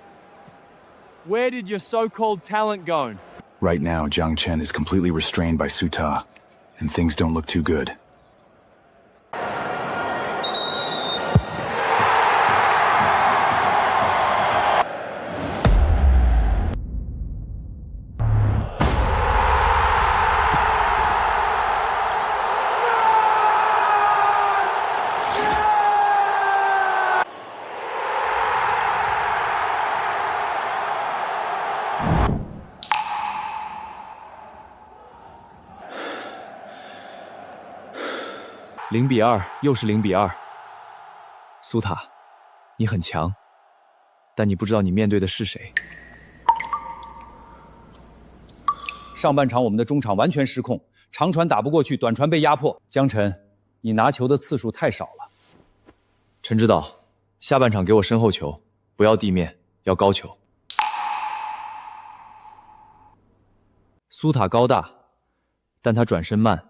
Where did your so-called talent go? Right now, Jiang Chen is completely restrained by Su Ta, and things don't look too good.0-2，又是0-2。苏塔，你很强，但你不知道你面对的是谁。上半场我们的中场完全失控，长传打不过去，短传被压迫。江晨，你拿球的次数太少了。陈指导，下半场给我身后球，不要地面，要高球。苏塔高大，但他转身慢，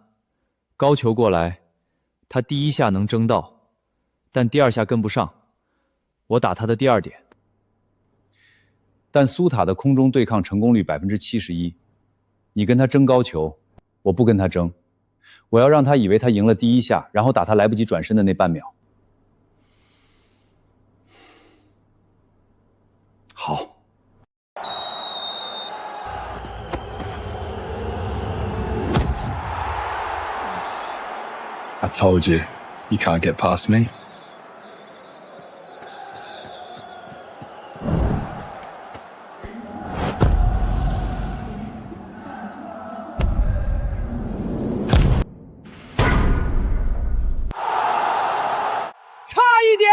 高球过来。他第一下能争到，但第二下跟不上，我打他的第2点。但苏塔的空中对抗成功率71%，你跟他争高球，我不跟他争，我要让他以为他赢了第一下，然后打他来不及转身的那半秒。好。I told you, you can't get past me.差一点，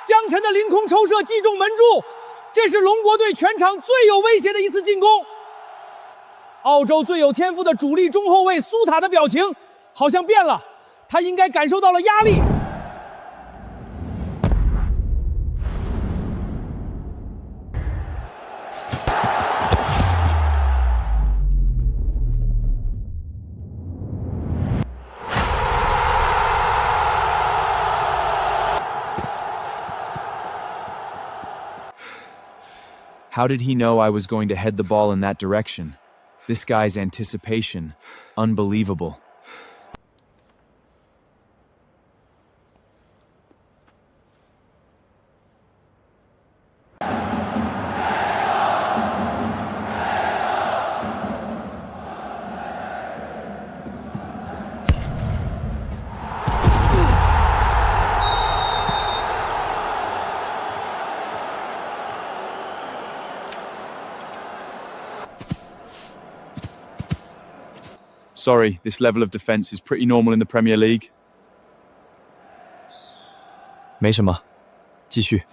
江晨的凌空抽射击中门柱，这是龙国队全场最有威胁的一次进攻。澳洲最有天赋的主力中后卫苏塔的表情好像变了。他应该感受到了压力。How did he know I was going to head the ball in that direction? This guy's anticipation, unbelievable. Sorry, this level of defense is pretty normal in the Premier League. 没什么，继续。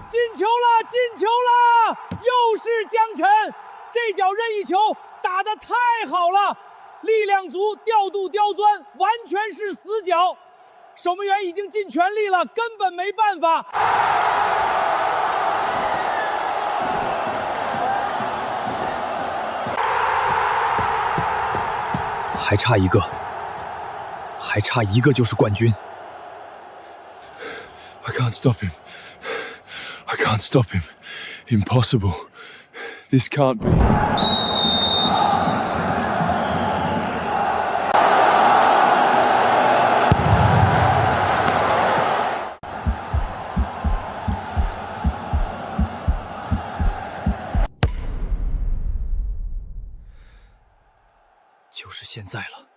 进球了，进球了！又是江晨，这脚任意球打得太好了，力量足，调度刁钻，完全是死角。守门员已经尽全力了，根本没办法。还差一个，还差一个就是冠军。I can't stop him. I can't stop him. Impossible. This can't be. 就是现在了。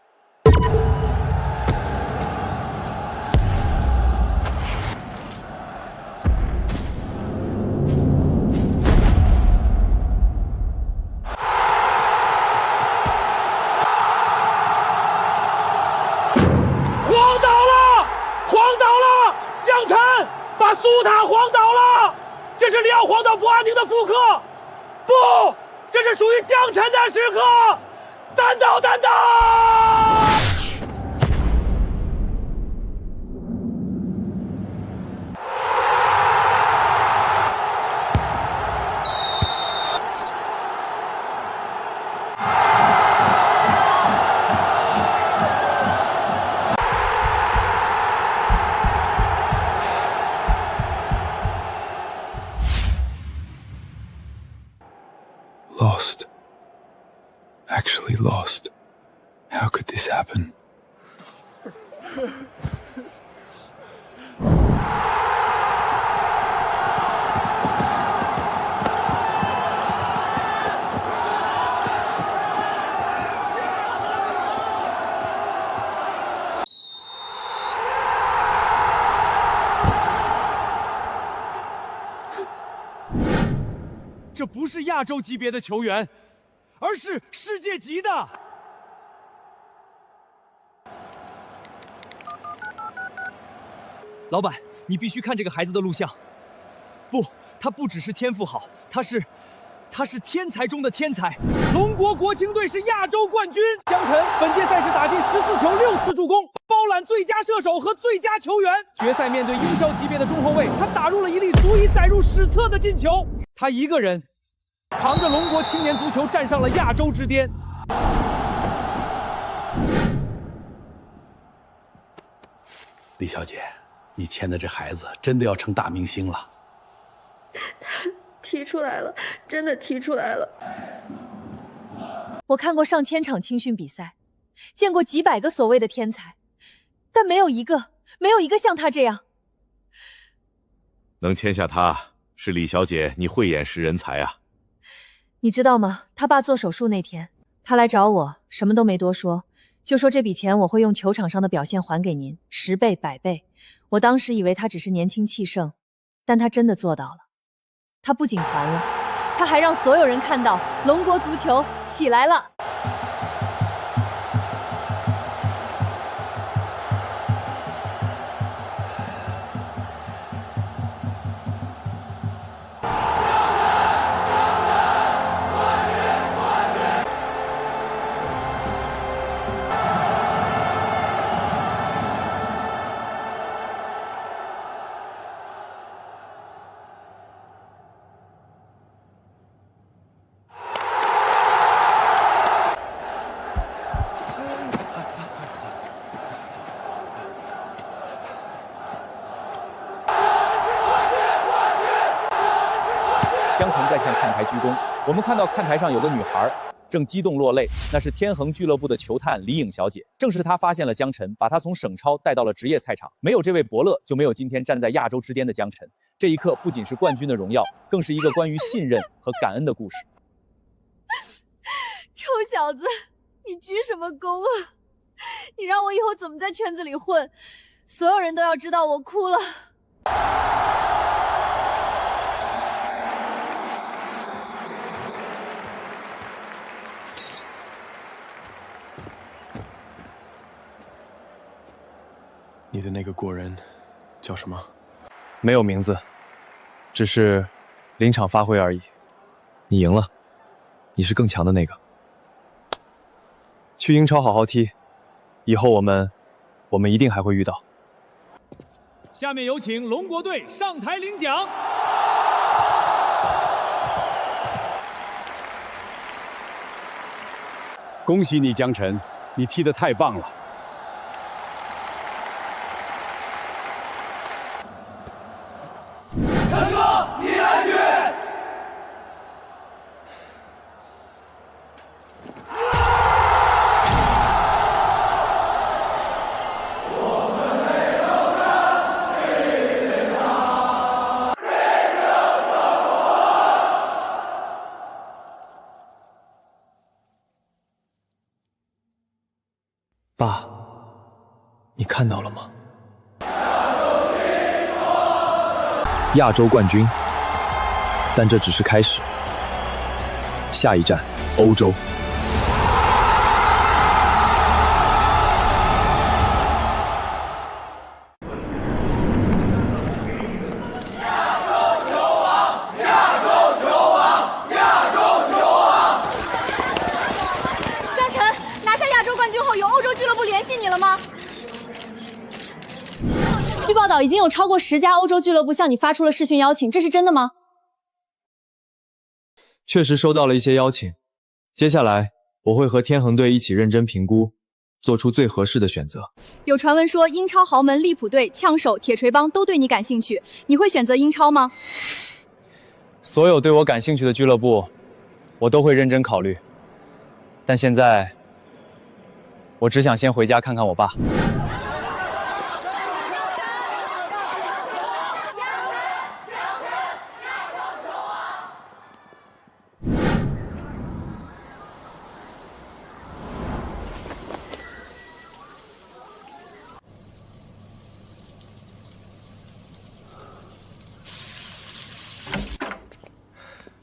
苏塔荒岛了，这是里奥荒岛博阿宁的复刻。不，这是属于江晨的时刻。单刀，单刀！ Lost. Actually lost. How could this happen? “这不是亚洲级别的球员，而是世界级的。”老板，你必须看这个孩子的录像。不，他不只是天赋好，他是天才中的天才。龙国国青队是亚洲冠军，江晨本届赛事打进14球6次助攻，包揽最佳射手和最佳球员。决赛面对英超级别的中后卫，他打入了一粒足以载入史册的进球。他一个人扛着龙国青年足球站上了亚洲之巅。李小姐，你牵的这孩子真的要成大明星了。他踢出来了，真的踢出来了。我看过上千场青训比赛，见过几百个所谓的天才，但没有一个像他这样。能签下他，是李小姐你慧眼识人才啊。你知道吗？他爸做手术那天，他来找我，什么都没多说，就说这笔钱我会用球场上的表现还给您，10倍、100倍。我当时以为他只是年轻气盛，但他真的做到了。他不仅还了，他还让所有人看到龙国足球起来了。江晨在向看台鞠躬，我们看到看台上有个女孩正激动落泪，那是天恒俱乐部的球探李颖小姐。正是她发现了江晨，把他从省超带到了职业赛场。没有这位伯乐，就没有今天站在亚洲之巅的江晨。这一刻不仅是冠军的荣耀，更是一个关于信任和感恩的故事。臭小子，你鞠什么躬啊？你让我以后怎么在圈子里混？所有人都要知道我哭了。你的那个国人叫什么？没有名字，只是临场发挥而已。你赢了，你是更强的那个。去英超好好踢，以后我们一定还会遇到。下面有请龙国队上台领奖。恭喜你，江晨，你踢得太棒了。陈哥，你来去。爸，你看到了吗？亚洲冠军，但这只是开始。下一站，欧洲。信你了吗？据报道，已经有超过10家欧洲俱乐部向你发出了视讯邀请，这是真的吗？确实收到了一些邀请，接下来我会和天恒队一起认真评估，做出最合适的选择。有传闻说英超豪门利普队、枪手、铁锤帮都对你感兴趣，你会选择英超吗？所有对我感兴趣的俱乐部，我都会认真考虑。但现在，我只想先回家看看我爸。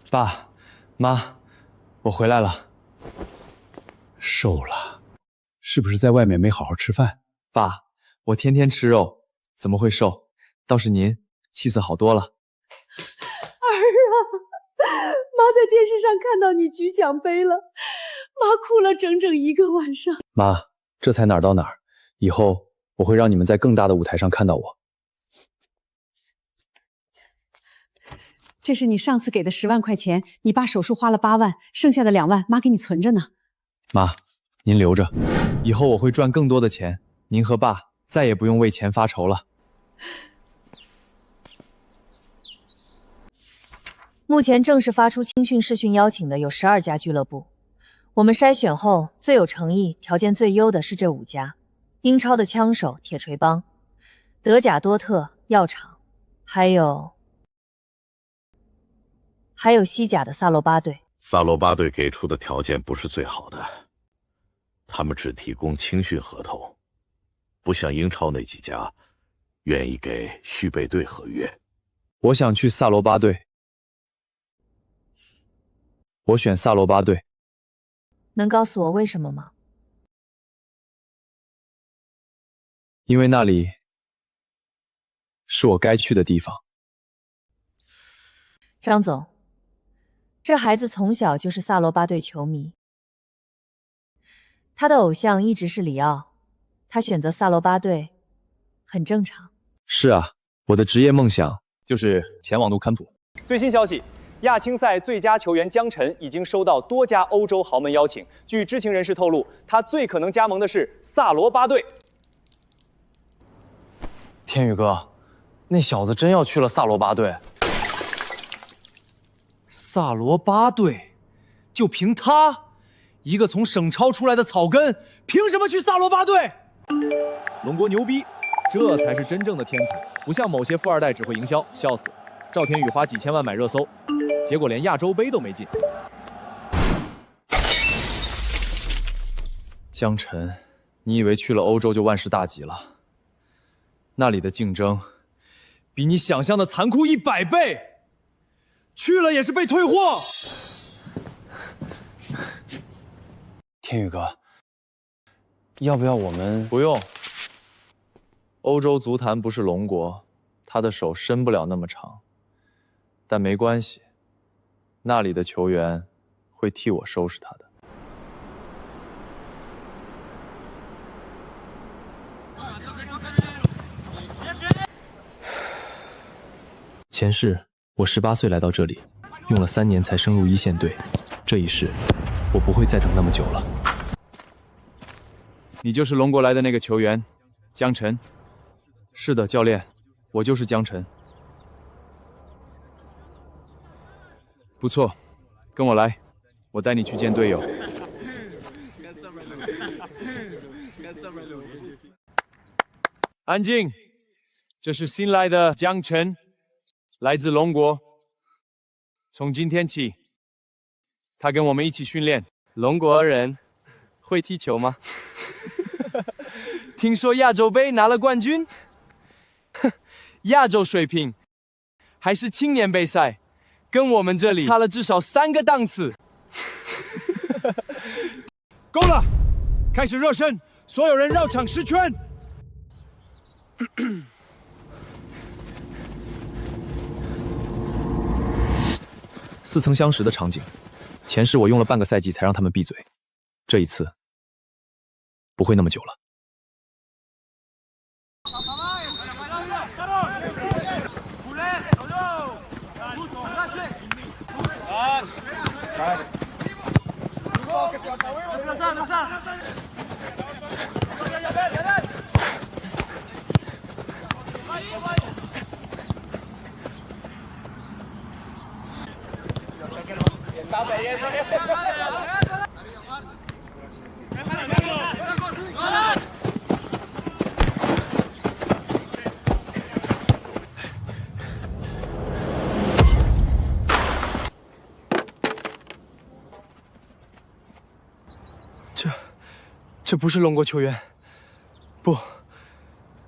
爸，妈，我回来了。瘦了，是不是在外面没好好吃饭？爸，我天天吃肉，怎么会瘦？倒是您，气色好多了。儿啊，妈在电视上看到你举奖杯了，妈哭了整整1个晚上。妈，这才哪儿到哪儿，以后我会让你们在更大的舞台上看到我。这是你上次给的10万块钱，你爸手术花了8万，剩下的2万妈给你存着呢。妈，您留着，以后我会赚更多的钱，您和爸再也不用为钱发愁了。目前正式发出青训试训邀请的有12家俱乐部，我们筛选后最有诚意、条件最优的是这5家：英超的枪手、铁锤帮、德甲多特、药厂，还有西甲的萨罗巴队。萨罗巴队给出的条件不是最好的，他们只提供青训合同，不像英超那几家愿意给续备队合约。我想去萨罗巴队，我选萨罗巴队。能告诉我为什么吗？因为那里是我该去的地方。张总，这孩子从小就是萨罗巴队球迷，他的偶像一直是里奥，他选择萨罗巴队很正常。是啊，我的职业梦想就是前往努坎普。最新消息，亚青赛最佳球员江晨已经收到多家欧洲豪门邀请。据知情人士透露，他最可能加盟的是萨罗巴队。天宇哥，那小子真要去了萨罗巴队？萨罗巴队，就凭他一个从省超出来的草根，凭什么去萨罗巴队？龙国牛逼，这才是真正的天才，不像某些富二代只会营销，笑死！赵天宇花几千万买热搜，结果连亚洲杯都没进。江晨，你以为去了欧洲就万事大吉了？那里的竞争比你想象的残酷100倍。去了也是被退货。天宇哥，要不要我们？不用。欧洲足坛不是龙国，他的手伸不了那么长。但没关系，那里的球员会替我收拾他的。前世我18岁来到这里，用了3年才升入1线队。这一世，我不会再等那么久了。你就是龙国来的那个球员，江晨。是的，教练，我就是江晨。不错，跟我来，我带你去见队友。安静，这是新来的江晨。来自龙国，从今天起，他跟我们一起训练。龙国人会踢球吗？听说亚洲杯拿了冠军，亚洲水平，还是青年杯赛，跟我们这里差了至少3个档次。够了，开始热身，所有人绕场10圈。似曾相识的场景，前世我用了半个赛季才让他们闭嘴，这一次不会那么久了。这不是龙国球员，不，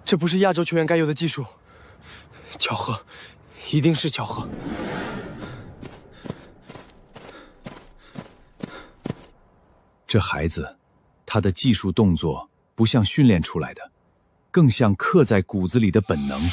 这不是亚洲球员该有的技术。巧合，一定是巧合。这孩子，他的技术动作不像训练出来的，更像刻在骨子里的本能。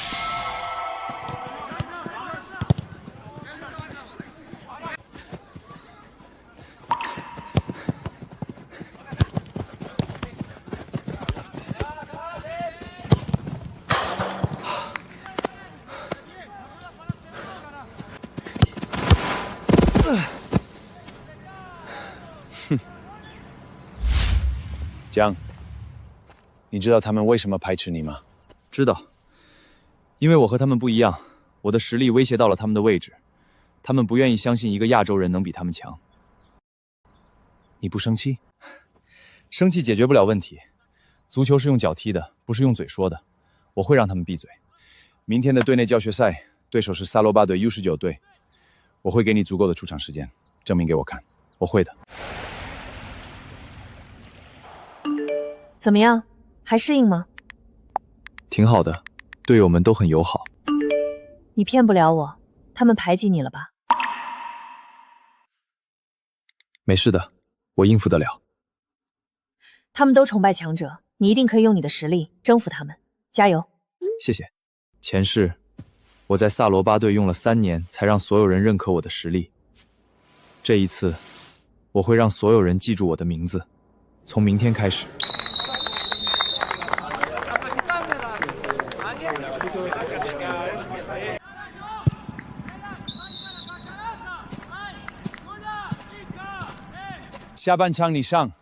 江，你知道他们为什么排斥你吗？知道，因为我和他们不一样，我的实力威胁到了他们的位置，他们不愿意相信一个亚洲人能比他们强。你不生气？生气解决不了问题。足球是用脚踢的，不是用嘴说的。我会让他们闭嘴。明天的队内教学赛，对手是萨罗巴队 U19队，我会给你足够的出场时间，证明给我看。我会的。怎么样，还适应吗？挺好的，队友们都很友好。你骗不了我，他们排挤你了吧？没事的，我应付得了。他们都崇拜强者，你一定可以用你的实力征服他们，加油！谢谢。前世，我在萨罗巴队用了3年，才让所有人认可我的实力。这一次，我会让所有人记住我的名字，从明天开始。下半场你上，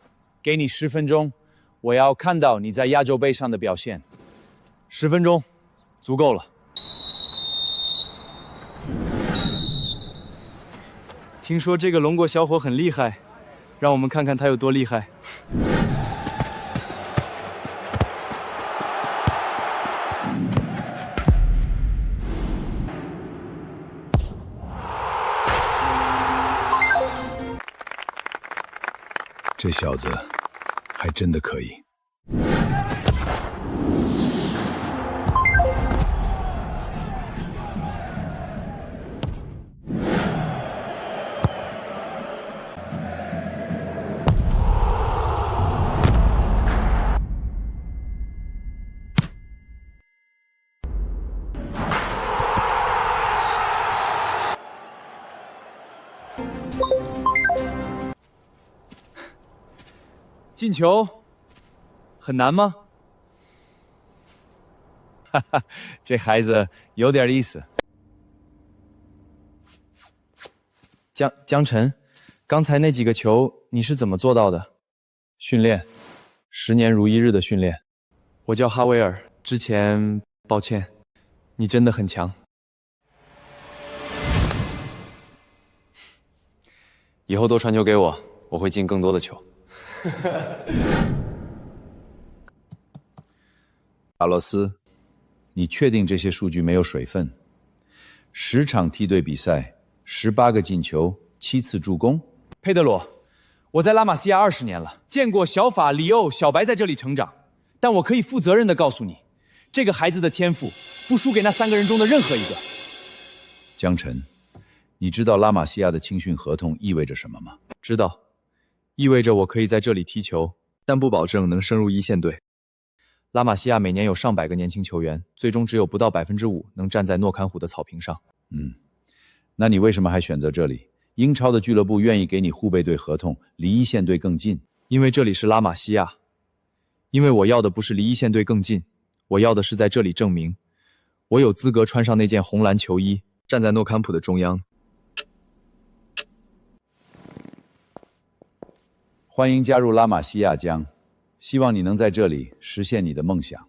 给你10分钟，我要看到你在亚洲杯上的表现。10分钟，足够了。听说这个龙国小伙很厉害，让我们看看他有多厉害。这小子还真的可以。进球很难吗？哈哈，这孩子有点意思。江晨，刚才那几个球你是怎么做到的？训练，10年如一日的训练。我叫哈维尔，之前抱歉，你真的很强。以后多传球给我，我会进更多的球。卡洛斯，你确定这些数据没有水分？10场梯队比赛，18个进球，7次助攻。佩德罗，我在拉玛西亚20年了，见过小法、里欧、小白在这里成长，但我可以负责任地告诉你，这个孩子的天赋不输给那3个人中的任何一个。江晨，你知道拉玛西亚的青训合同意味着什么吗？知道。意味着我可以在这里踢球，但不保证能升入1线队。拉玛西亚每年有上百个年轻球员，最终只有不到5%能站在诺坎虎的草坪上。那你为什么还选择这里？英超的俱乐部愿意给你护贝队合同，离1线队更近。因为这里是拉玛西亚。因为我要的不是离1线队更近，我要的是在这里证明，我有资格穿上那件红蓝球衣，站在诺坎普的中央。欢迎加入拉玛西亚江，希望你能在这里实现你的梦想。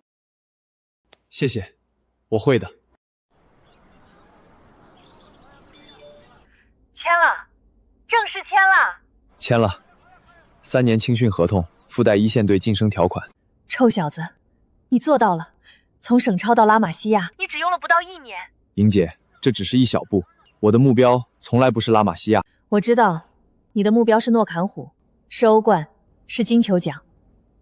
谢谢，我会的。签了，正式签了。签了，3年青训合同，附带一线队晋升条款。臭小子，你做到了！从省超到拉玛西亚，你只用了不到1年。莹姐，这只是一小步，我的目标从来不是拉玛西亚。我知道，你的目标是诺坎虎，是欧冠，是金球奖。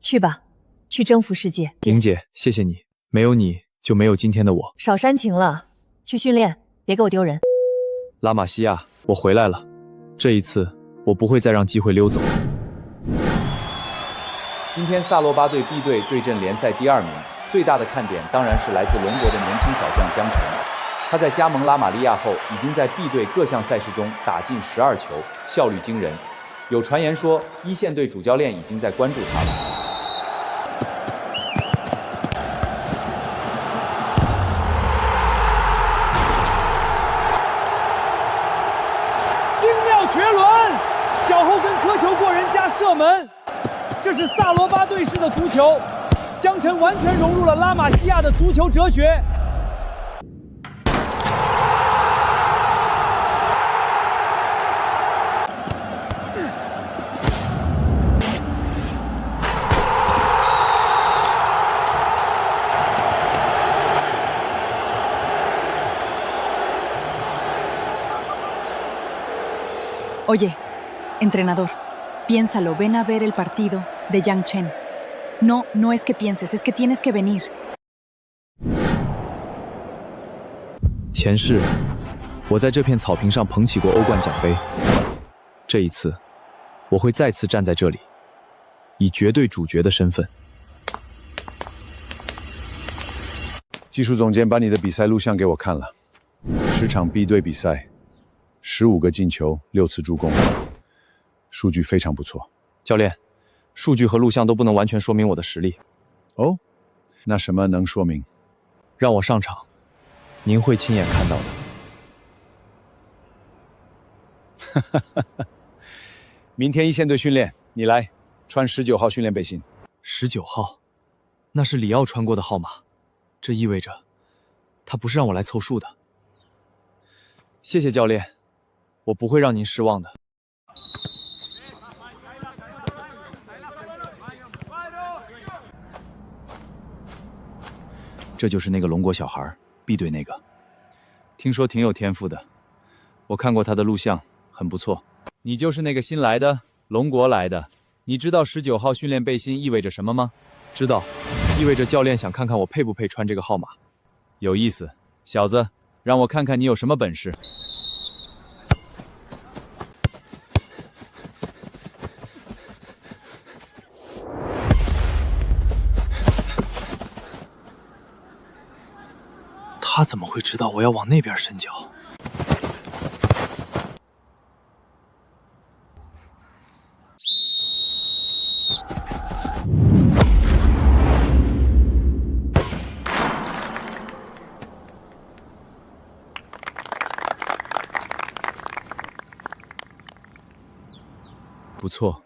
去吧，去征服世界。莹姐，谢谢你，没有你就没有今天的我。少煽情了，去训练，别给我丢人。拉玛西亚，我回来了，这一次我不会再让机会溜走。今天萨洛巴队 B 队对阵联赛第2名，最大的看点当然是来自龙国的年轻小将江晨。他在加盟拉玛利亚后，已经在 B 队各项赛事中打进12球，效率惊人。有传言说，一线队主教练已经在关注他了。精妙绝伦，脚后跟磕球过人加射门，这是萨罗巴队式的足球。江晨完全融入了拉玛西亚的足球哲学。Oye, entrenador, piénsalo, ven a ver el partido de Yang Chen. No, no es que pienses, es que tienes que venir. 前世，我在这片草坪上捧起过欧冠奖杯。这一次，我会再次站在这里，以绝对主角的身份。技术总监把你的比赛录像给我看了，10场 B 队比赛，15个进球，6次助攻，数据非常不错。教练，数据和录像都不能完全说明我的实力。哦，那什么能说明？让我上场，您会亲眼看到的。明天一线队训练，你来，穿19号训练背心。19号，那是里奥穿过的号码，这意味着他不是让我来凑数的。谢谢教练，我不会让您失望的。这就是那个龙国小孩 ，B 队那个，听说挺有天赋的。我看过他的录像，很不错。你就是那个新来的，龙国来的。你知道19号训练背心意味着什么吗？知道，意味着教练想看看我配不配穿这个号码。有意思，小子，让我看看你有什么本事。他怎么会知道我要往那边伸脚？不错，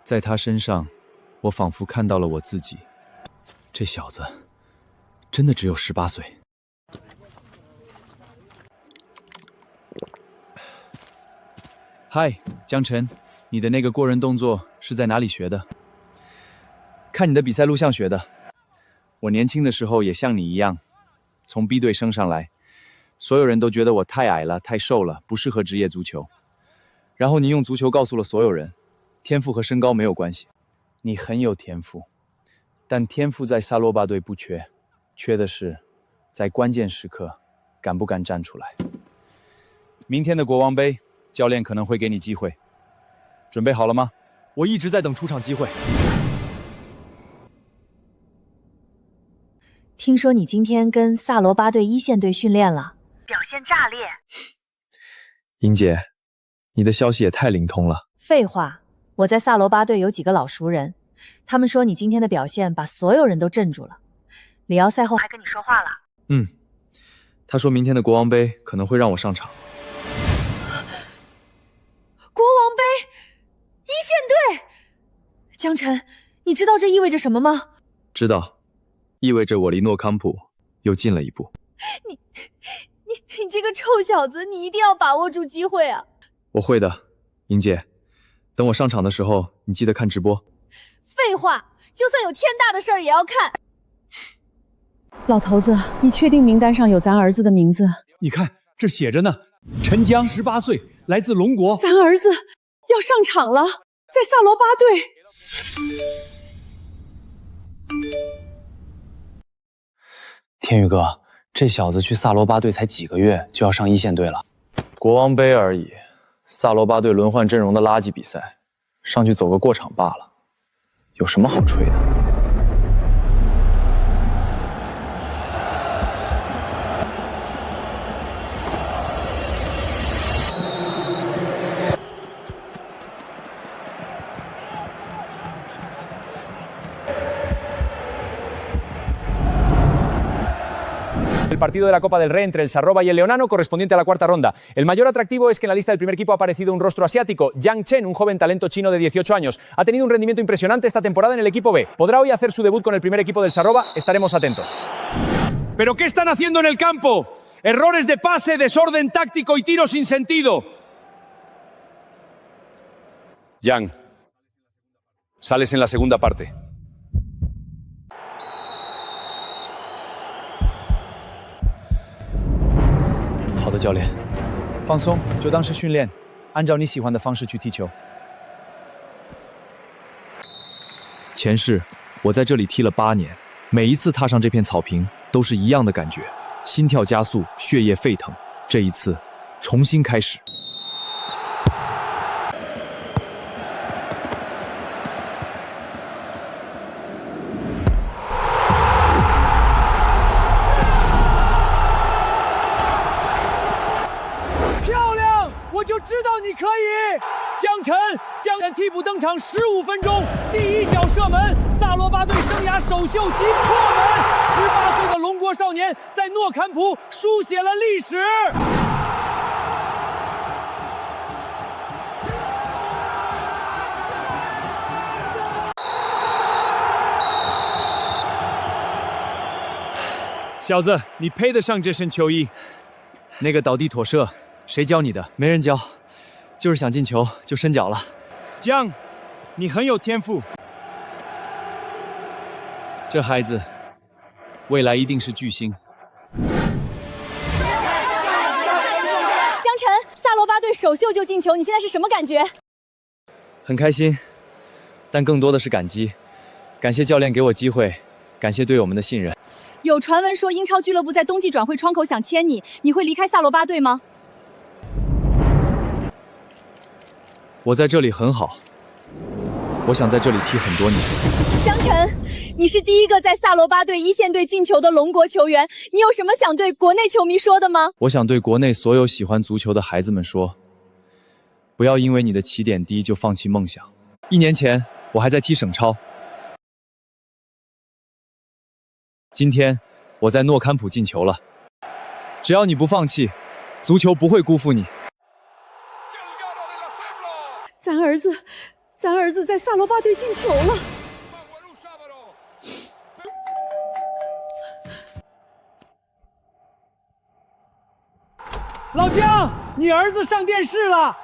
在他身上，我仿佛看到了我自己。这小子真的只有18岁。嗨，江晨，你的那个过人动作是在哪里学的？看你的比赛录像学的。我年轻的时候也像你一样，从 B 队升上来，所有人都觉得我太矮了、太瘦了，不适合职业足球。然后你用足球告诉了所有人，天赋和身高没有关系。你很有天赋，但天赋在萨洛巴队不缺，缺的是在关键时刻敢不敢站出来。明天的国王杯，教练可能会给你机会，准备好了吗？我一直在等出场机会。听说你今天跟萨罗巴队一线队训练了，表现炸裂。英姐，你的消息也太灵通了。废话，我在萨罗巴队有几个老熟人，他们说你今天的表现把所有人都镇住了。里奥赛后还跟你说话了。他说明天的国王杯可能会让我上场。国王杯，一线队。江晨，你知道这意味着什么吗？知道，意味着我离诺康普又近了一步。你这个臭小子，你一定要把握住机会啊！我会的，莹姐。等我上场的时候，你记得看直播。废话，就算有天大的事儿也要看。老头子，你确定名单上有咱儿子的名字？你看，这写着呢，陈江，18岁，来自龙国。咱儿子要上场了，在萨罗巴队。天宇哥，这小子去萨罗巴队才几个月就要上一线队了，国王杯而已，萨罗巴队轮换阵容的垃圾比赛，上去走个过场罢了，有什么好吹的？El partido de la Copa del Rey entre el Sarroba y el Leonano correspondiente a la cuarta ronda. El mayor atractivo es que en la lista del primer equipo ha aparecido un rostro asiático, Yang Chen, un joven talento chino de 18 años. Ha tenido un rendimiento impresionante esta temporada en el equipo B. ¿Podrá hoy hacer su debut con el primer equipo del Sarroba? Estaremos atentos. ¿Pero qué están haciendo en el campo? Errores de pase, desorden táctico y tiro sin sentido. Yang, sales en la segunda parte. 好的，教练。放松，就当是训练，按照你喜欢的方式去踢球。前世，我在这里踢了8年，每一次踏上这片草坪，都是一样的感觉，心跳加速，血液沸腾。这一次，重新开始。就知道你可以，江晨替补登场15分钟，第一脚射门，萨罗巴队生涯首秀即破门，18岁的龙国少年在诺坎普书写了历史。小子，你配得上这身球衣。那个倒地妥射。谁教你的？没人教，就是想进球就伸脚了。江，你很有天赋。这孩子，未来一定是巨星。江晨，萨罗巴队首秀就进球，你现在是什么感觉？很开心，但更多的是感激。感谢教练给我机会，感谢队友们的信任。有传闻说英超俱乐部在冬季转会窗口想签你，你会离开萨罗巴队吗？我在这里很好，我想在这里踢很多年。江晨，你是第一个在萨罗巴队一线队进球的龙国球员，你有什么想对国内球迷说的吗？我想对国内所有喜欢足球的孩子们说，不要因为你的起点低就放弃梦想。1年前，我还在踢省超，今天我在诺坎普进球了。只要你不放弃，足球不会辜负你。咱儿子在萨罗巴队进球了。老姜，你儿子上电视了，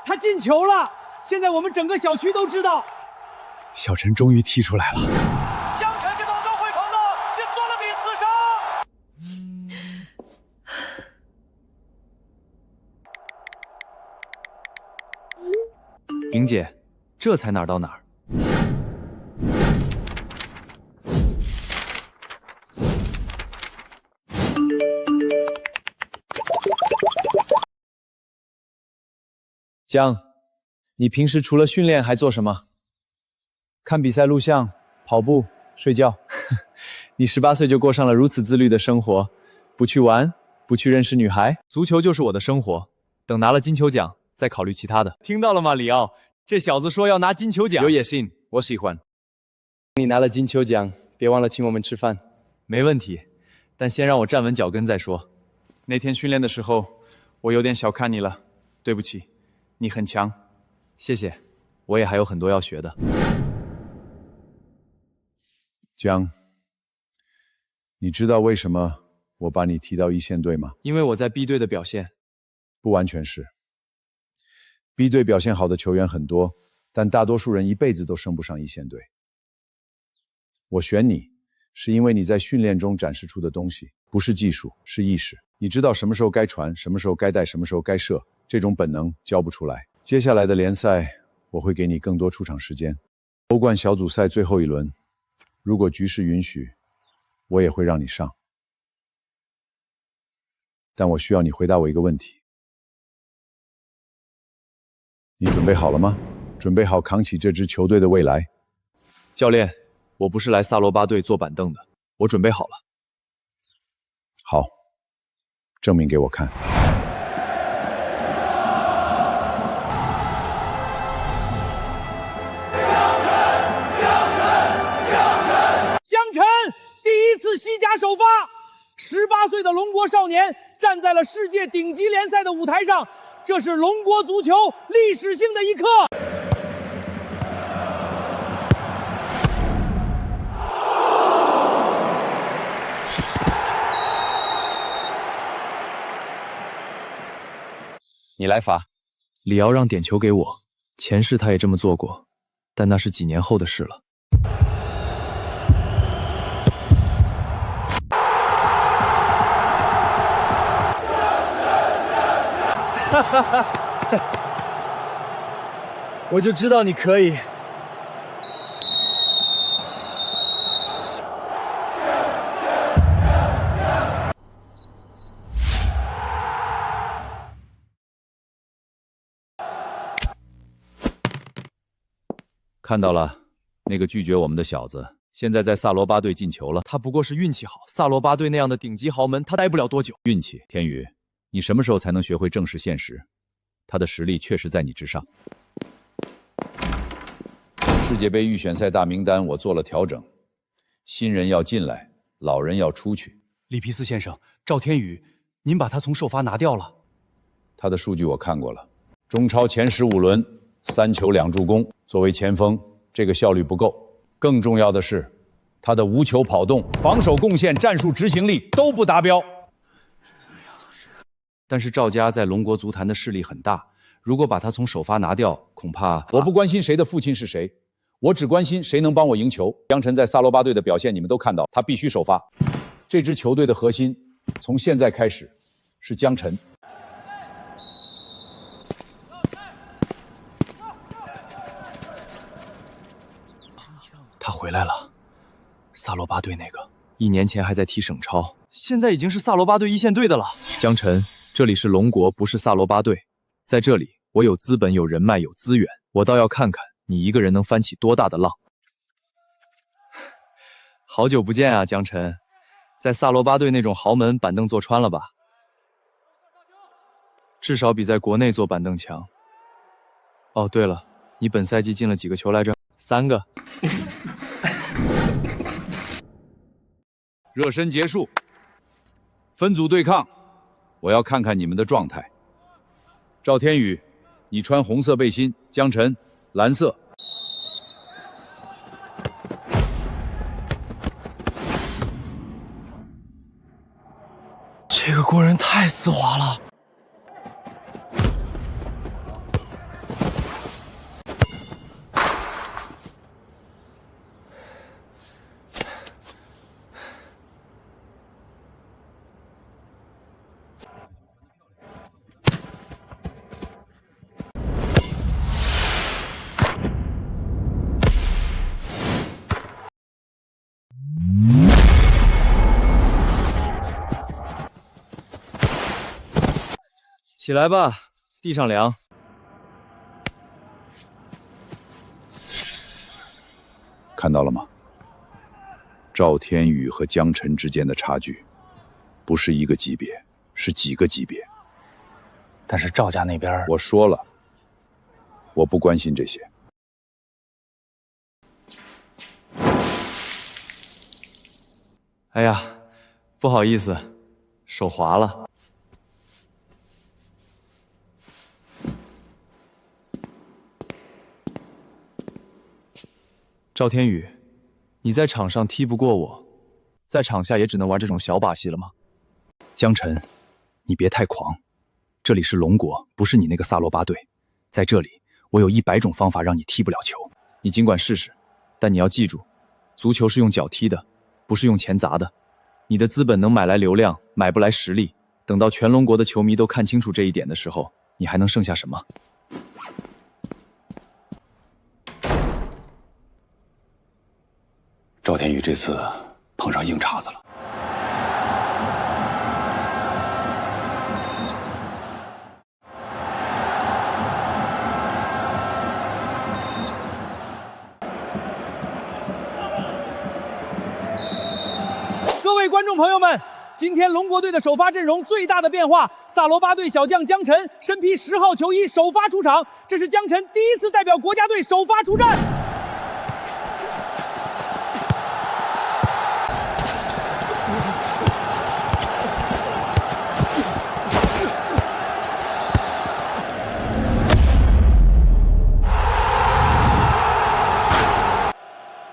他进球了，现在我们整个小区都知道。小陈终于踢出来了。江晨这动作会捧的，却做了比死伤。莹姐，这才哪儿到哪儿。江，你平时除了训练还做什么？看比赛录像、跑步、睡觉。你18岁就过上了如此自律的生活，不去玩，不去认识女孩，足球就是我的生活。等拿了金球奖，再考虑其他的。听到了吗，里奥？这小子说要拿金球奖，有野心，我喜欢。你拿了金球奖，别忘了请我们吃饭。没问题，但先让我站稳脚跟再说。那天训练的时候，我有点小看你了，对不起。你很强，谢谢。我也还有很多要学的。江，你知道为什么我把你提到一线队吗？因为我在 B 队的表现。不完全是。B 队表现好的球员很多，但大多数人一辈子都升不上一线队。我选你，是因为你在训练中展示出的东西，不是技术，是意识。你知道什么时候该传，什么时候该带，什么时候该射，这种本能教不出来。接下来的联赛，我会给你更多出场时间。欧冠小组赛最后一轮，如果局势允许，我也会让你上。但我需要你回答我一个问题。你准备好了吗？准备好扛起这支球队的未来？教练，我不是来萨罗巴队坐板凳的，我准备好了。好，证明给我看。江晨第一次西甲首发，18岁的龙国少年站在了世界顶级联赛的舞台上，这是龙国足球历史性的一刻。你来罚。里奥让点球给我，前世他也这么做过，但那是几年后的事了。哈哈哈！我就知道你可以。看到了，那个拒绝我们的小子，现在在萨罗巴队进球了。他不过是运气好，萨罗巴队那样的顶级豪门，他待不了多久。运气，天宇，你什么时候才能学会正视现实？他的实力确实在你之上。世界杯预选赛大名单我做了调整，新人要进来，老人要出去。里皮斯先生，赵天宇，您把他从首发拿掉了。他的数据我看过了，中超前15轮3球2助攻，作为前锋，这个效率不够。更重要的是，他的无球跑动、防守贡献、战术执行力都不达标。但是赵家在龙国足坛的势力很大，如果把他从首发拿掉，恐怕……我不关心谁的父亲是谁，我只关心谁能帮我赢球。江晨在萨罗巴队的表现你们都看到，他必须首发。这支球队的核心，从现在开始是江晨。他回来了，萨罗巴队那个，1年前还在踢省超，现在已经是萨罗巴队一线队的了。江晨，这里是龙国，不是萨罗巴队，在这里我有资本、有人脉、有资源，我倒要看看你一个人能翻起多大的浪。好久不见啊，江晨，在萨罗巴队那种豪门板凳坐穿了吧？至少比在国内坐板凳强。哦，对了，你本赛季进了几个球来着？3个。热身结束，分组对抗，我要看看你们的状态。赵天宇，你穿红色背心；江晨，蓝色。这个国人太丝滑了。起来吧，地上凉。看到了吗？赵天宇和江晨之间的差距，不是一个级别，是几个级别。但是赵家那边，我说了，我不关心这些。哎呀，不好意思，手滑了。赵天宇，你在场上踢不过我，在场下也只能玩这种小把戏了吗？江晨，你别太狂，这里是龙国，不是你那个萨罗巴队。在这里，我有100种方法让你踢不了球，你尽管试试，但你要记住，足球是用脚踢的，不是用钱砸的。你的资本能买来流量，买不来实力。等到全龙国的球迷都看清楚这一点的时候，你还能剩下什么？赵天宇这次碰上硬茬子了。各位观众朋友们，今天龙国队的首发阵容最大的变化，萨罗巴队小将江晨身披10号球衣首发出场，这是江晨第一次代表国家队首发出战。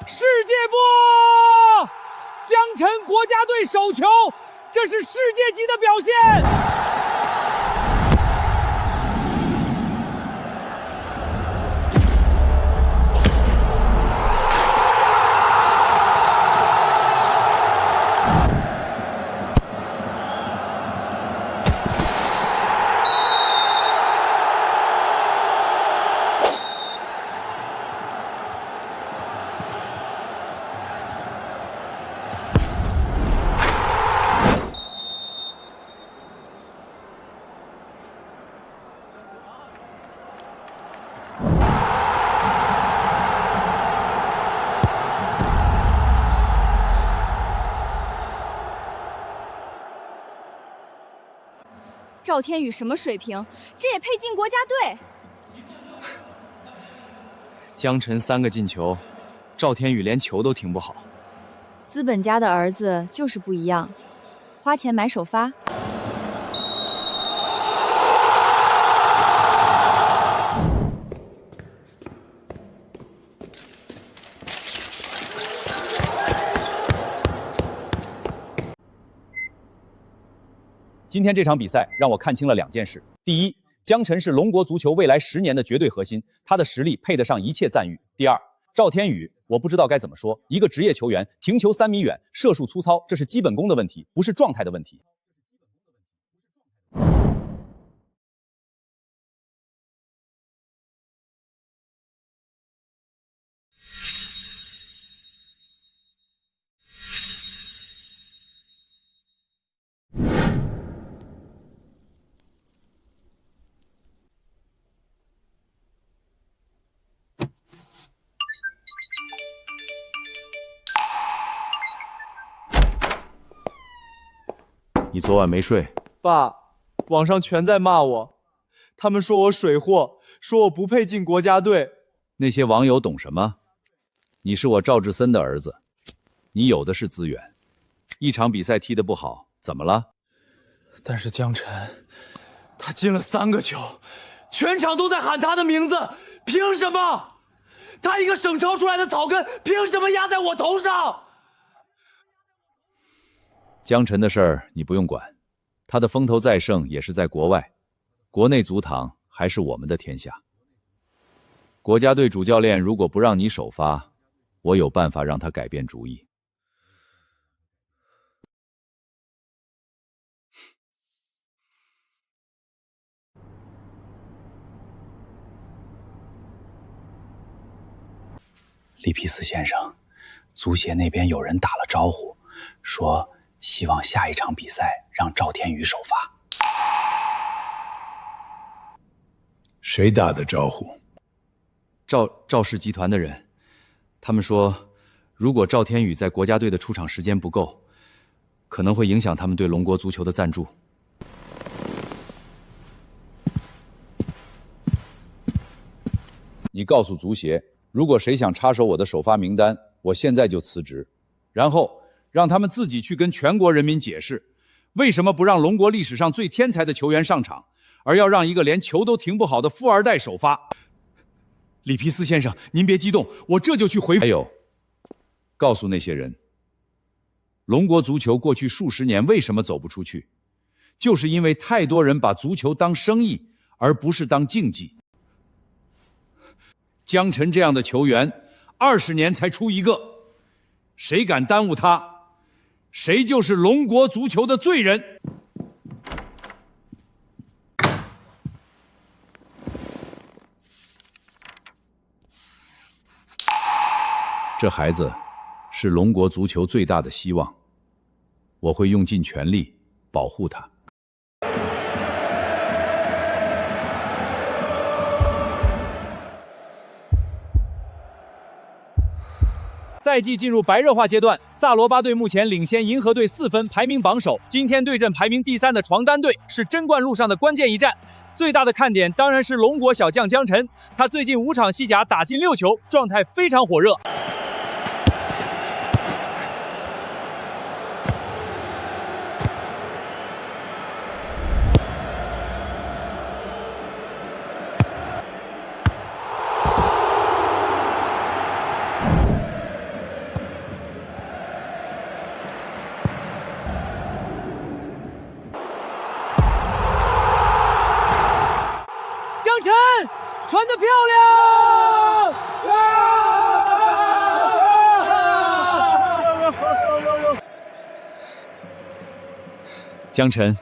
世界波！江晨国家队首球，这是世界级的表现。赵天宇什么水平？这也配进国家队？江晨3个进球，赵天宇连球都停不好。资本家的儿子就是不一样，花钱买首发。今天这场比赛让我看清了2件事：第一，江晨是龙国足球未来10年的绝对核心，他的实力配得上一切赞誉；第二，赵天宇，我不知道该怎么说，一个职业球员，停球3米远，射术粗糙，这是基本功的问题，不是状态的问题。你昨晚没睡？爸，网上全在骂我，他们说我水货，说我不配进国家队。那些网友懂什么？你是我赵志森的儿子，你有的是资源。一场比赛踢得不好，怎么了？但是江晨，他进了3个球，全场都在喊他的名字，凭什么？他一个省超出来的草根，凭什么压在我头上？江晨的事儿你不用管，他的风头再盛也是在国外，国内足坛还是我们的天下。国家队主教练如果不让你首发，我有办法让他改变主意。里皮斯先生，足协那边有人打了招呼，说希望下一场比赛让赵天宇首发。谁打的招呼？赵氏集团的人，他们说，如果赵天宇在国家队的出场时间不够，可能会影响他们对龙国足球的赞助。你告诉足协，如果谁想插手我的首发名单，我现在就辞职，然后让他们自己去跟全国人民解释，为什么不让龙国历史上最天才的球员上场，而要让一个连球都停不好的富二代首发。里皮斯先生，您别激动，我这就去回复。还有，告诉那些人，龙国足球过去数十年为什么走不出去，就是因为太多人把足球当生意，而不是当竞技。江晨这样的球员，20年才出一个，谁敢耽误他，谁就是龙国足球的罪人。这孩子是龙国足球最大的希望，我会用尽全力保护他。赛季进入白热化阶段，萨罗巴队目前领先银河队4分，排名榜首。今天对阵排名第3的床单队，是争冠路上的关键一战。最大的看点当然是龙国小将江晨，他最近5场西甲打进6球，状态非常火热。江晨传得漂亮！江晨，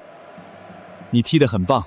你踢得很棒。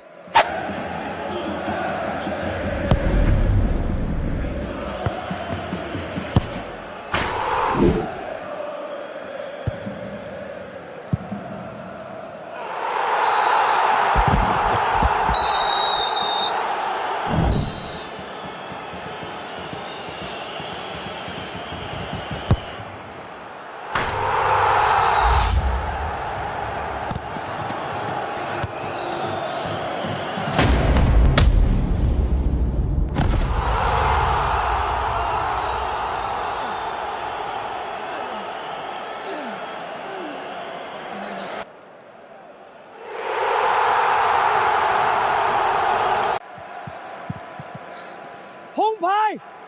红牌，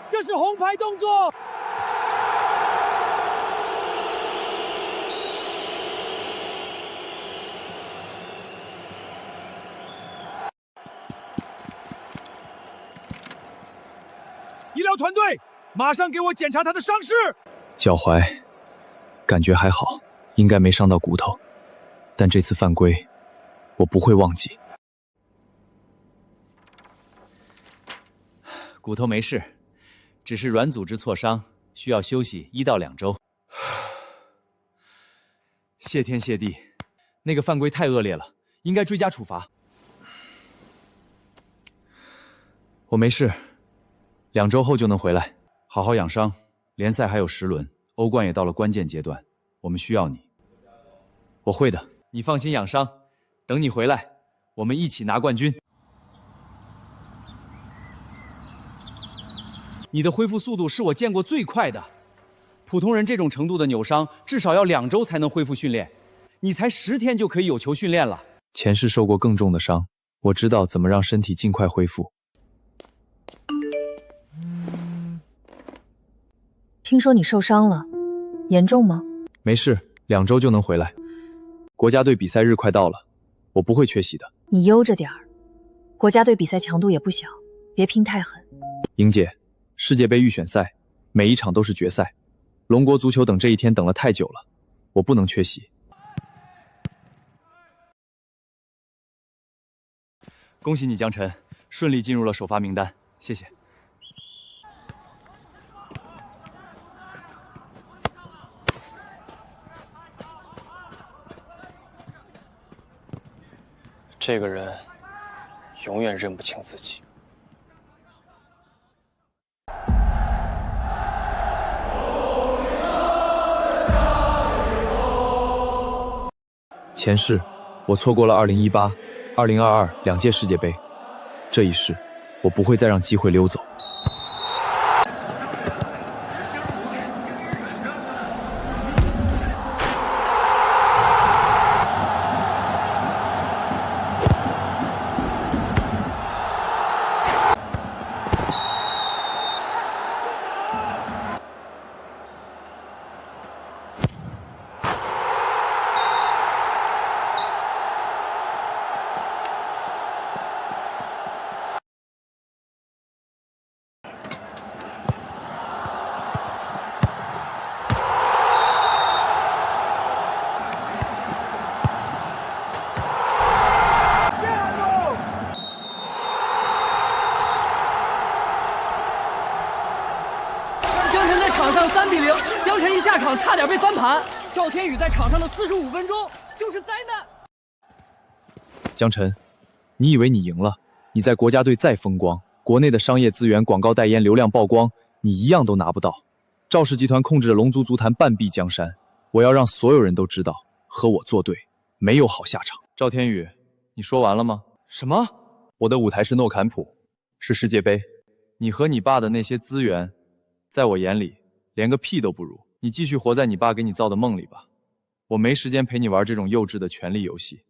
这是红牌动作。医疗团队，马上给我检查他的伤势。脚踝感觉还好，应该没伤到骨头，但这次犯规，我不会忘记。骨头没事，只是软组织挫伤，需要休息1到2周。谢天谢地，那个犯规太恶劣了，应该追加处罚。我没事，2周后就能回来，好好养伤。联赛还有10轮，欧冠也到了关键阶段，我们需要你。我会的，你放心养伤，等你回来，我们一起拿冠军。你的恢复速度是我见过最快的，普通人这种程度的扭伤，至少要2周才能恢复训练，你才10天就可以有球训练了。前世受过更重的伤，我知道怎么让身体尽快恢复。听说你受伤了，严重吗？没事，2周就能回来。国家队比赛日快到了，我不会缺席的。你悠着点儿，国家队比赛强度也不小，别拼太狠。莹姐，世界杯预选赛每一场都是决赛，龙国足球等这一天等了太久了，我不能缺席。恭喜你江晨，顺利进入了首发名单，谢谢。这个人永远认不清自己。前世，我错过了2018、20222届世界杯，这一世，我不会再让机会溜走。场上3比0，江晨一下场差点被翻盘。赵天宇在场上的45分钟就是灾难。江晨，你以为你赢了？你在国家队再风光，国内的商业资源、广告代言、流量曝光，你一样都拿不到。赵氏集团控制着龙族足坛半壁江山，我要让所有人都知道，和我作对没有好下场。赵天宇，你说完了吗？什么？我的舞台是诺坎普，是世界杯。你和你爸的那些资源，在我眼里连个屁都不如。你继续活在你爸给你造的梦里吧，我没时间陪你玩这种幼稚的权力游戏。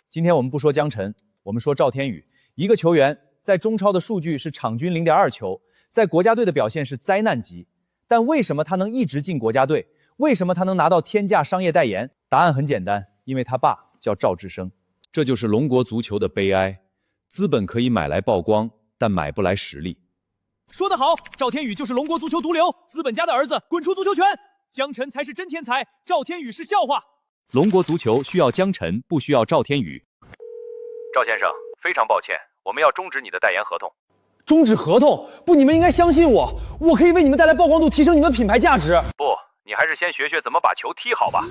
今天我们不说江晨，我们说赵天宇。一个球员在中超的数据是场均0.2球，在国家队的表现是灾难级。但为什么他能一直进国家队？为什么他能拿到天价商业代言？答案很简单，因为他爸叫赵志生。这就是龙国足球的悲哀，资本可以买来曝光，但买不来实力。说得好，赵天宇就是龙国足球毒瘤，资本家的儿子，滚出足球圈。江晨才是真天才，赵天宇是笑话。龙国足球需要江晨，不需要赵天宇。赵先生，非常抱歉，我们要终止你的代言合同。终止合同？不，你们应该相信我，我可以为你们带来曝光度，提升你们品牌价值。不，你还是先学学怎么把球踢好吧。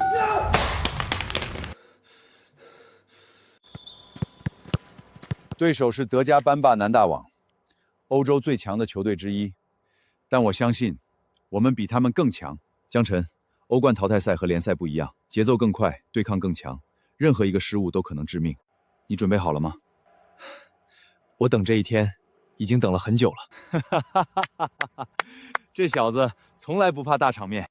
对手是德甲班霸南大网，欧洲最强的球队之一，但我相信我们比他们更强。江晨，欧冠淘汰赛和联赛不一样，节奏更快，对抗更强，任何一个失误都可能致命。你准备好了吗？我等这一天已经等了很久了。这小子从来不怕大场面，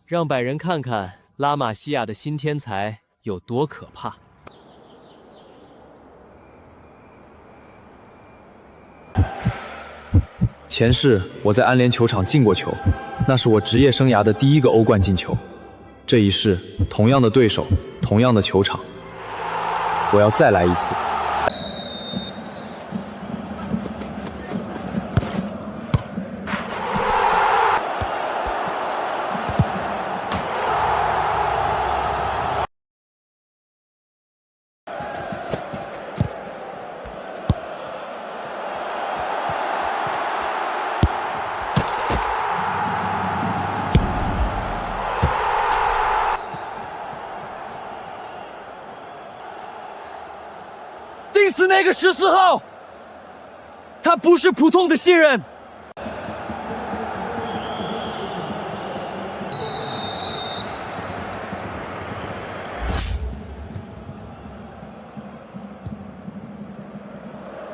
让百人看看拉玛西亚的新天才有多可怕。前世我在安联球场进过球，那是我职业生涯的第一个欧冠进球。这一世同样的对手，同样的球场，我要再来一次。定死那个14号，他不是普通的新人。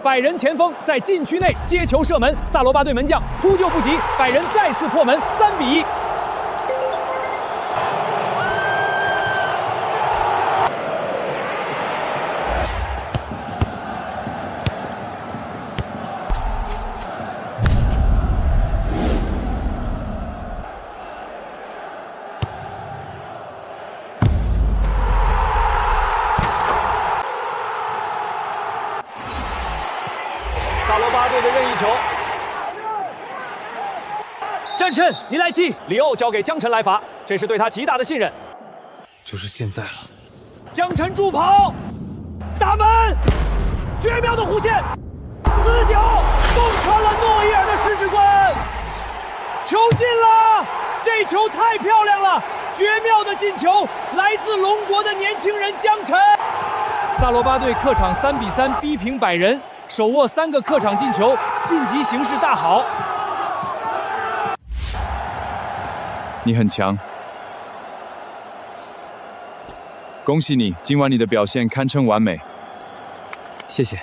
百人前锋在禁区内接球射门，萨罗巴队门将扑救不及，百人再次破门，3比1。萨罗巴队的任意球，战琛，你来踢。里奥交给江晨来罚，这是对他极大的信任。就是现在了。江晨助跑，打门，绝妙的弧线，死角洞穿了诺伊尔的十指关，球进了！这球太漂亮了，绝妙的进球，来自龙国的年轻人江晨。萨罗巴队客场3比3逼平百人，手握3个客场进球，晋级形势大好。你很强，恭喜你，今晚你的表现堪称完美。谢谢。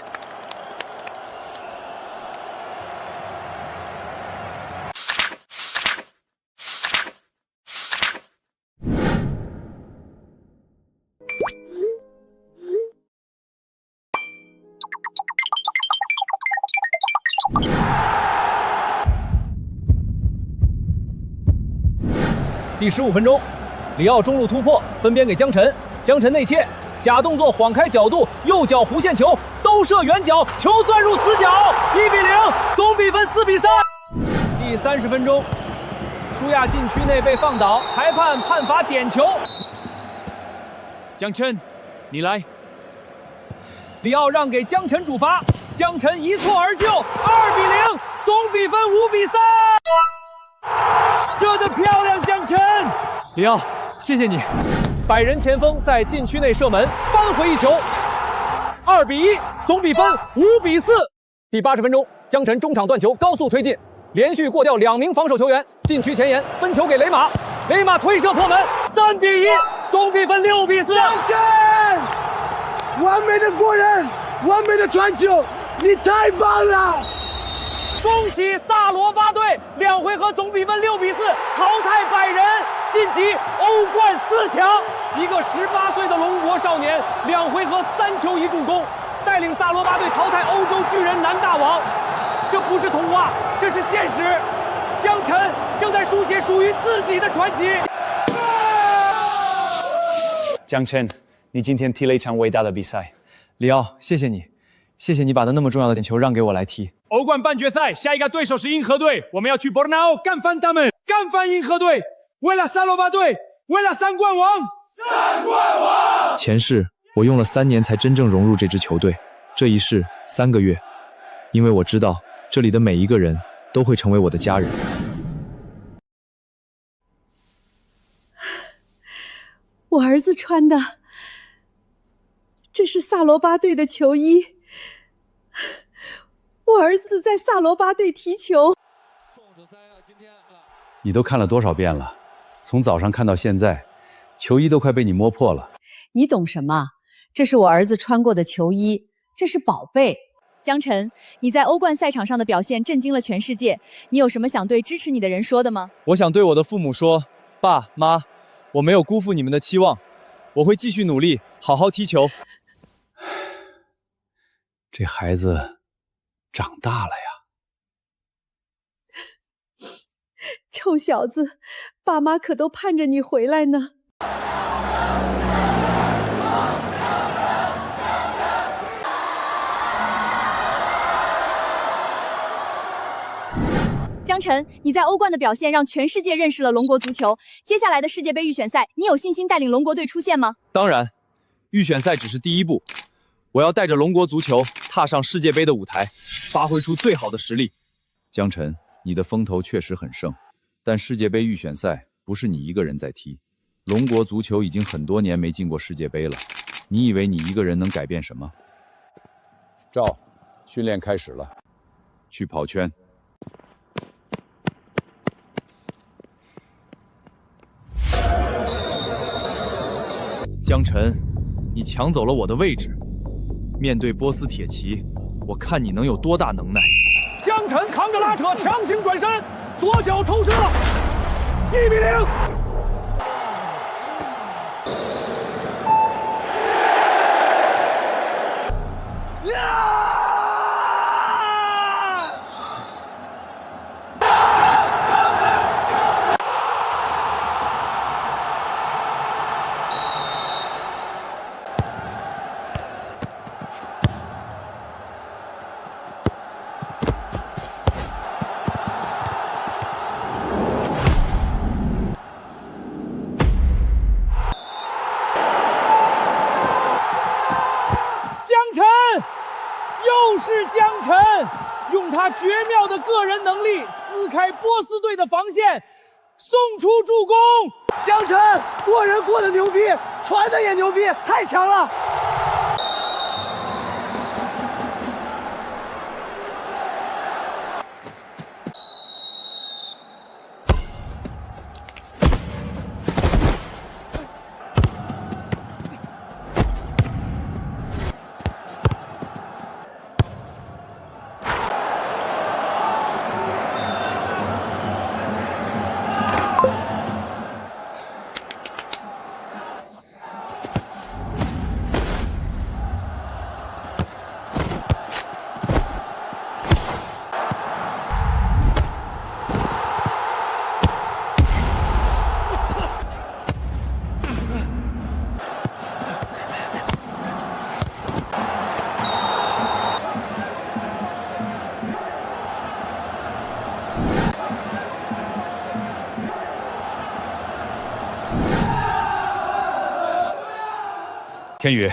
第15分钟，里奥中路突破，分边给江晨，江晨内切，假动作晃开角度，右脚弧线球，兜射远角，球钻入死角，1比0，总比分4比3。第30分钟，舒亚禁区内被放倒，裁判判罚点球。江琛，你来。里奥让给江晨主罚，江晨一蹴而就，2比赛，射得漂亮，江晨。里奥，谢谢你。百人前锋在禁区内射门，扳回一球，2比1，总比分5比4。第80分钟，江晨中场断球，高速推进，连续过掉2名防守球员，禁区前沿分球给雷马，雷马推射破门，3比1，总比分6比4。江晨，完美的过人，完美的传球，你太棒了！恭喜萨罗巴队2回合总比分6比4淘汰百人，晋级欧冠4强。一个18岁的龙国少年，2回合3球1助攻，带领萨罗巴队淘汰欧洲巨人男大王。这不是童话，这是现实。江晨正在书写属于自己的传奇。江晨，你今天踢了一场伟大的比赛。里奥，谢谢你，谢谢你把那么重要的点球让给我来踢。欧冠半决赛，下一个对手是银河队，我们要去伯纳奥干翻他们，干翻银河队，为了萨罗巴队，为了3冠王，3冠王！前世我用了3年才真正融入这支球队，这一世3个月，因为我知道这里的每一个人都会成为我的家人。我儿子穿的，这是萨罗巴队的球衣。我儿子在萨罗巴队踢球。你都看了多少遍了？从早上看到现在，球衣都快被你摸破了。你懂什么？这是我儿子穿过的球衣，这是宝贝。江晨，你在欧冠赛场上的表现震惊了全世界，你有什么想对支持你的人说的吗？我想对我的父母说，爸妈，我没有辜负你们的期望，我会继续努力，好好踢球。这孩子长大了呀。臭小子，爸妈可都盼着你回来呢。江晨，你在欧冠的表现让全世界认识了龙国足球。接下来的世界杯预选赛，你有信心带领龙国队出线吗？当然，预选赛只是第一步，我要带着龙国足球踏上世界杯的舞台，发挥出最好的实力。江晨，你的风头确实很盛，但世界杯预选赛不是你一个人在踢，龙国足球已经很多年没进过世界杯了，你以为你一个人能改变什么？赵，训练开始了，去跑圈。江晨，你抢走了我的位置，面对波斯铁骑，我看你能有多大能耐。江晨扛着拉扯，强行转身，左脚抽射，1比0。又是江晨，用他绝妙的个人能力撕开波斯队的防线，送出助攻。江晨过人过得牛逼，传的也牛逼，太强了。天宇，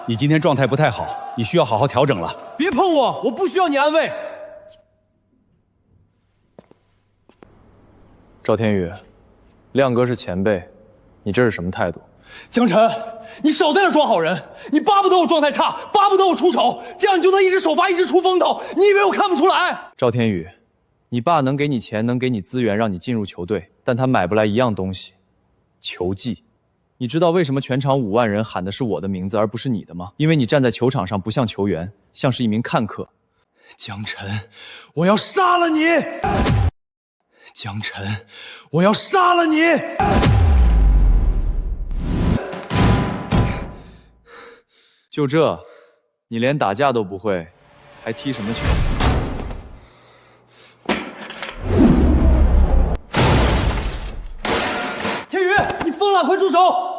你今天状态不太好，你需要好好调整了。别碰我，我不需要你安慰。赵天宇，亮哥是前辈，你这是什么态度？江晨，你少在那装好人！你巴不得我状态差，巴不得我出丑，这样你就能一直首发，一直出风头。你以为我看不出来？赵天宇，你爸能给你钱，能给你资源，让你进入球队，但他买不来一样东西——球技。你知道为什么全场5万人喊的是我的名字，而不是你的吗？因为你站在球场上不像球员，像是一名看客。江晨，我要杀了你！江晨，我要杀了你！就这，你连打架都不会，还踢什么球？天宇，你疯了，快住手！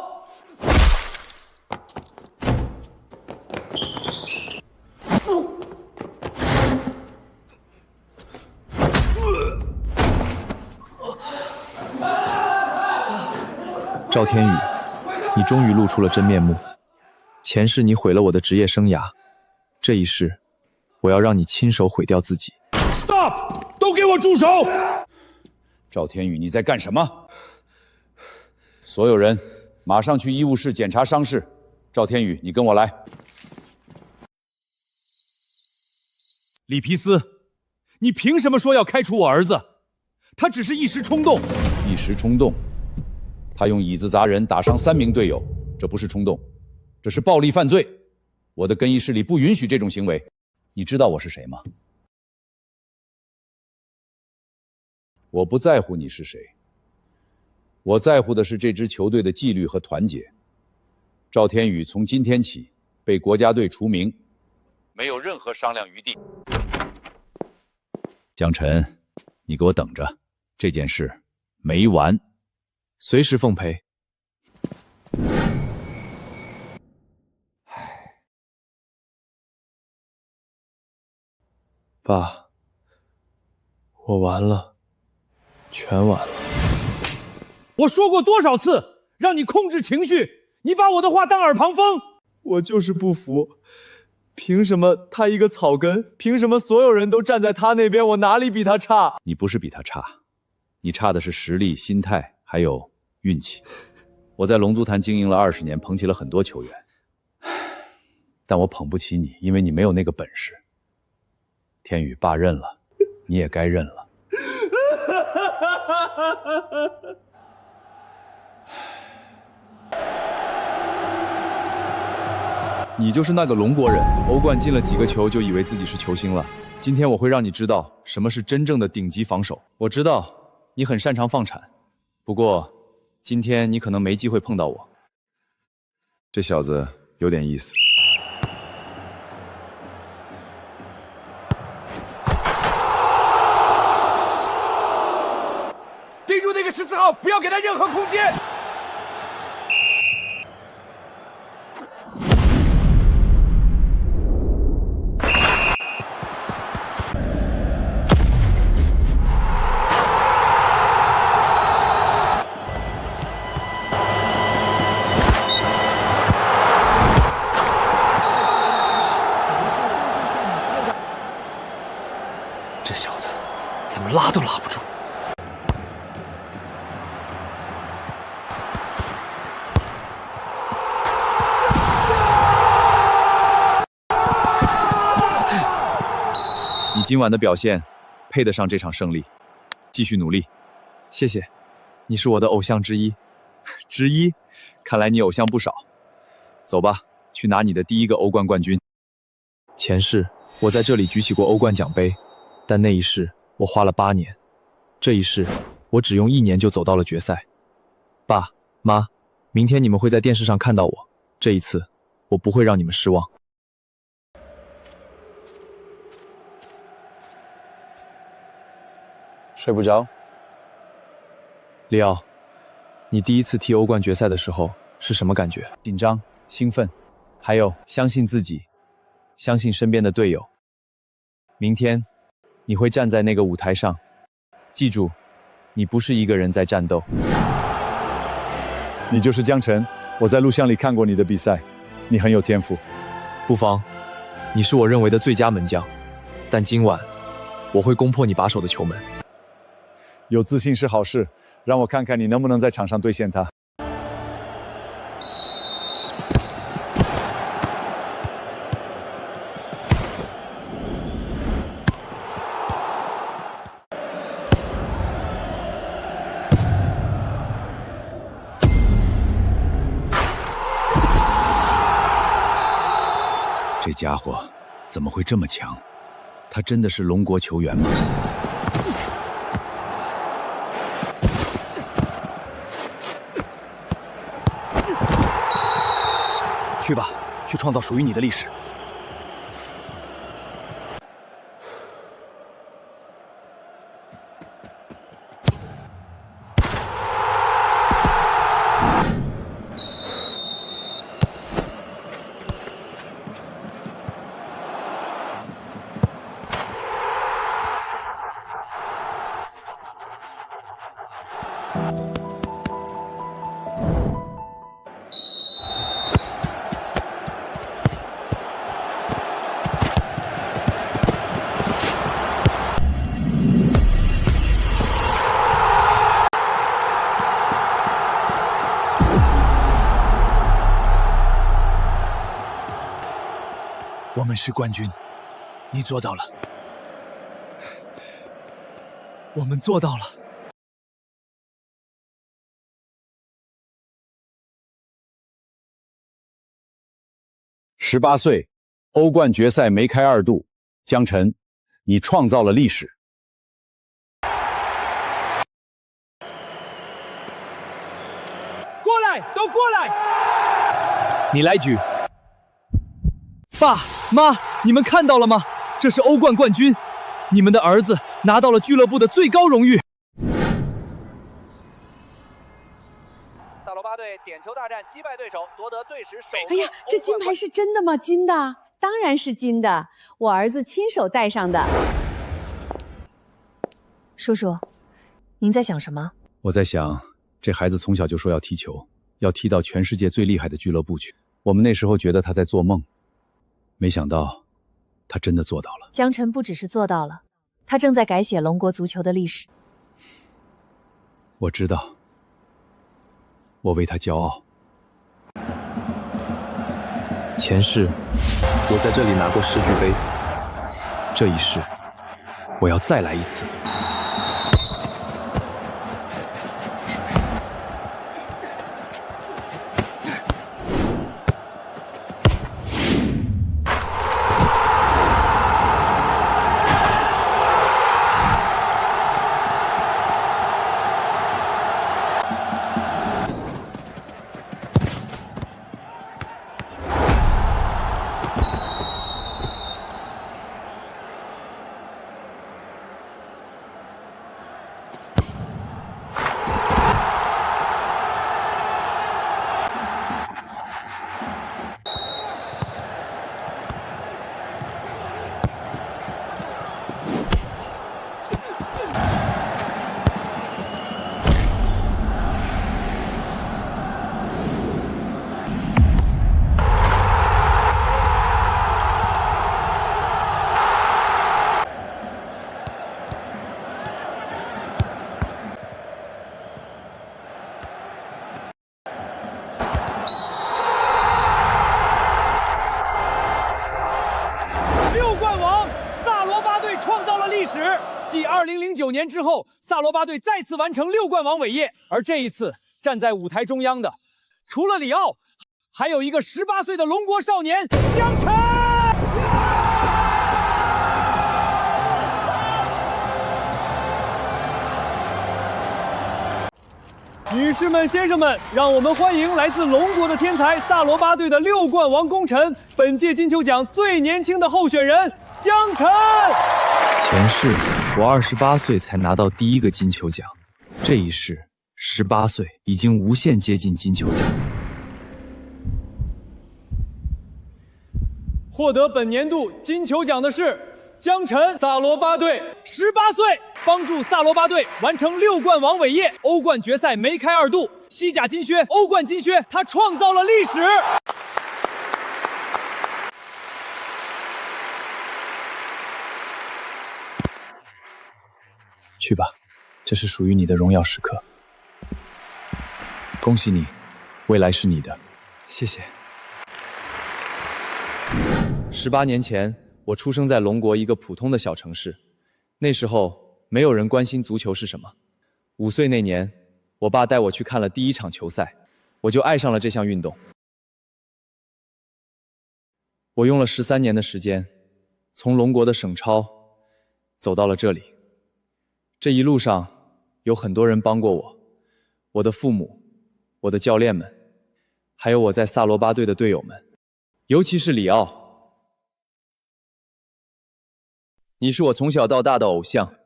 赵天宇，你终于露出了真面目。前世你毁了我的职业生涯，这一世，我要让你亲手毁掉自己。Stop！ 都给我住手！赵天宇，你在干什么？所有人，马上去医务室检查伤势。赵天宇，你跟我来。里皮斯，你凭什么说要开除我儿子？他只是一时冲动。一时冲动？他用椅子砸人，打伤3名队友，这不是冲动。这是暴力犯罪，我的更衣室里不允许这种行为。你知道我是谁吗？我不在乎你是谁，我在乎的是这支球队的纪律和团结。赵天宇从今天起被国家队除名，没有任何商量余地。江晨，你给我等着，这件事没完，随时奉陪。爸，我完了，全完了。我说过多少次，让你控制情绪，你把我的话当耳旁风。我就是不服，凭什么他一个草根，凭什么所有人都站在他那边，我哪里比他差？你不是比他差，你差的是实力、心态还有运气。我在龙足坛经营了20年，捧起了很多球员，但我捧不起你，因为你没有那个本事。天宇，爸认了，你也该认了。你就是那个龙国人，欧冠进了几个球就以为自己是球星了。今天我会让你知道什么是真正的顶级防守。我知道你很擅长放铲，不过今天你可能没机会碰到我。这小子有点意思。盯住那个14号，不要给他任何空间。这小子怎么拉都拉不住。你今晚的表现配得上这场胜利，继续努力。谢谢，你是我的偶像之一。之一？看来你偶像不少。走吧，去拿你的第1个欧冠冠军。前世我在这里举起过欧冠奖杯，但那一世我花了8年，这一世我只用1年就走到了决赛。爸妈，明天你们会在电视上看到我，这一次我不会让你们失望。睡不着？里奥，你第一次踢欧冠决赛的时候是什么感觉？紧张、兴奋，还有相信自己，相信身边的队友。明天你会站在那个舞台上，记住，你不是一个人在战斗。你就是江晨，我在录像里看过你的比赛，你很有天赋。不妨，你是我认为的最佳门将，但今晚我会攻破你把守的球门。有自信是好事，让我看看你能不能在场上兑现它。这家伙怎么会这么强？他真的是龙国球员吗？去吧，去创造属于你的历史。我们是冠军，你做到了，我们做到了。18岁，欧冠决赛梅开2度，江晨，你创造了历史。过来，都过来！你来举。爸妈，你们看到了吗？这是欧冠冠军，你们的儿子拿到了俱乐部的最高荣誉。萨罗巴队点球大战击败对手，夺得队史首。哎呀，这金牌是真的吗？金的？当然是金的，我儿子亲手戴上的。叔叔，您在想什么？我在想，这孩子从小就说要踢球，要踢到全世界最厉害的俱乐部去。我们那时候觉得他在做梦，没想到他真的做到了。江晨不只是做到了，他正在改写龙国足球的历史。我知道，我为他骄傲。前世，我在这里拿过世俱杯，这一世，我要再来一次。继2009年之后，萨罗巴队再次完成6冠王伟业。而这一次，站在舞台中央的，除了里奥，还有一个18岁的龙国少年江晨。女士们、先生们，让我们欢迎来自龙国的天才萨罗巴队的6冠王功臣，本届金球奖最年轻的候选人江晨。前世我28岁才拿到第1个金球奖，这一世18岁已经无限接近金球奖。获得本年度金球奖的是江晨，萨罗巴队18岁，帮助萨罗巴队完成6冠王伟业，欧冠决赛梅开2度，西甲金靴、欧冠金靴，他创造了历史。去吧，这是属于你的荣耀时刻。恭喜你，未来是你的。谢谢。18年前，我出生在龙国一个普通的小城市，那时候没有人关心足球是什么。5岁那年，我爸带我去看了第一场球赛，我就爱上了这项运动。我用了13年的时间，从龙国的省超走到了这里。这一路上有很多人帮过我，我的父母，我的教练们，还有我在萨罗巴队的队友们，尤其是里奥。你是我从小到大的偶像，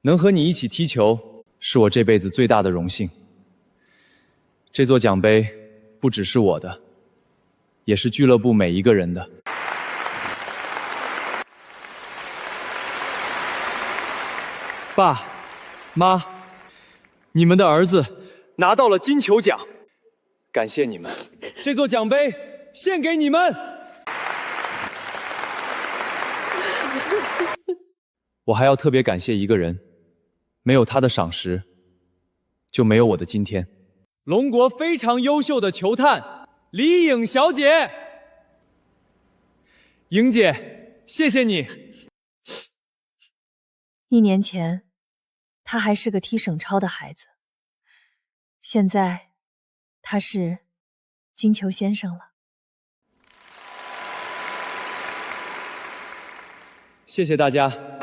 能和你一起踢球是我这辈子最大的荣幸。这座奖杯不只是我的，也是俱乐部每一个人的。爸妈，你们的儿子拿到了金球奖，感谢你们，这座奖杯献给你们。我还要特别感谢一个人，没有他的赏识，就没有我的今天。龙国非常优秀的球探李颖小姐，颖姐，谢谢你。1年前，他还是个踢省超的孩子，现在他是金球先生了。谢谢大家。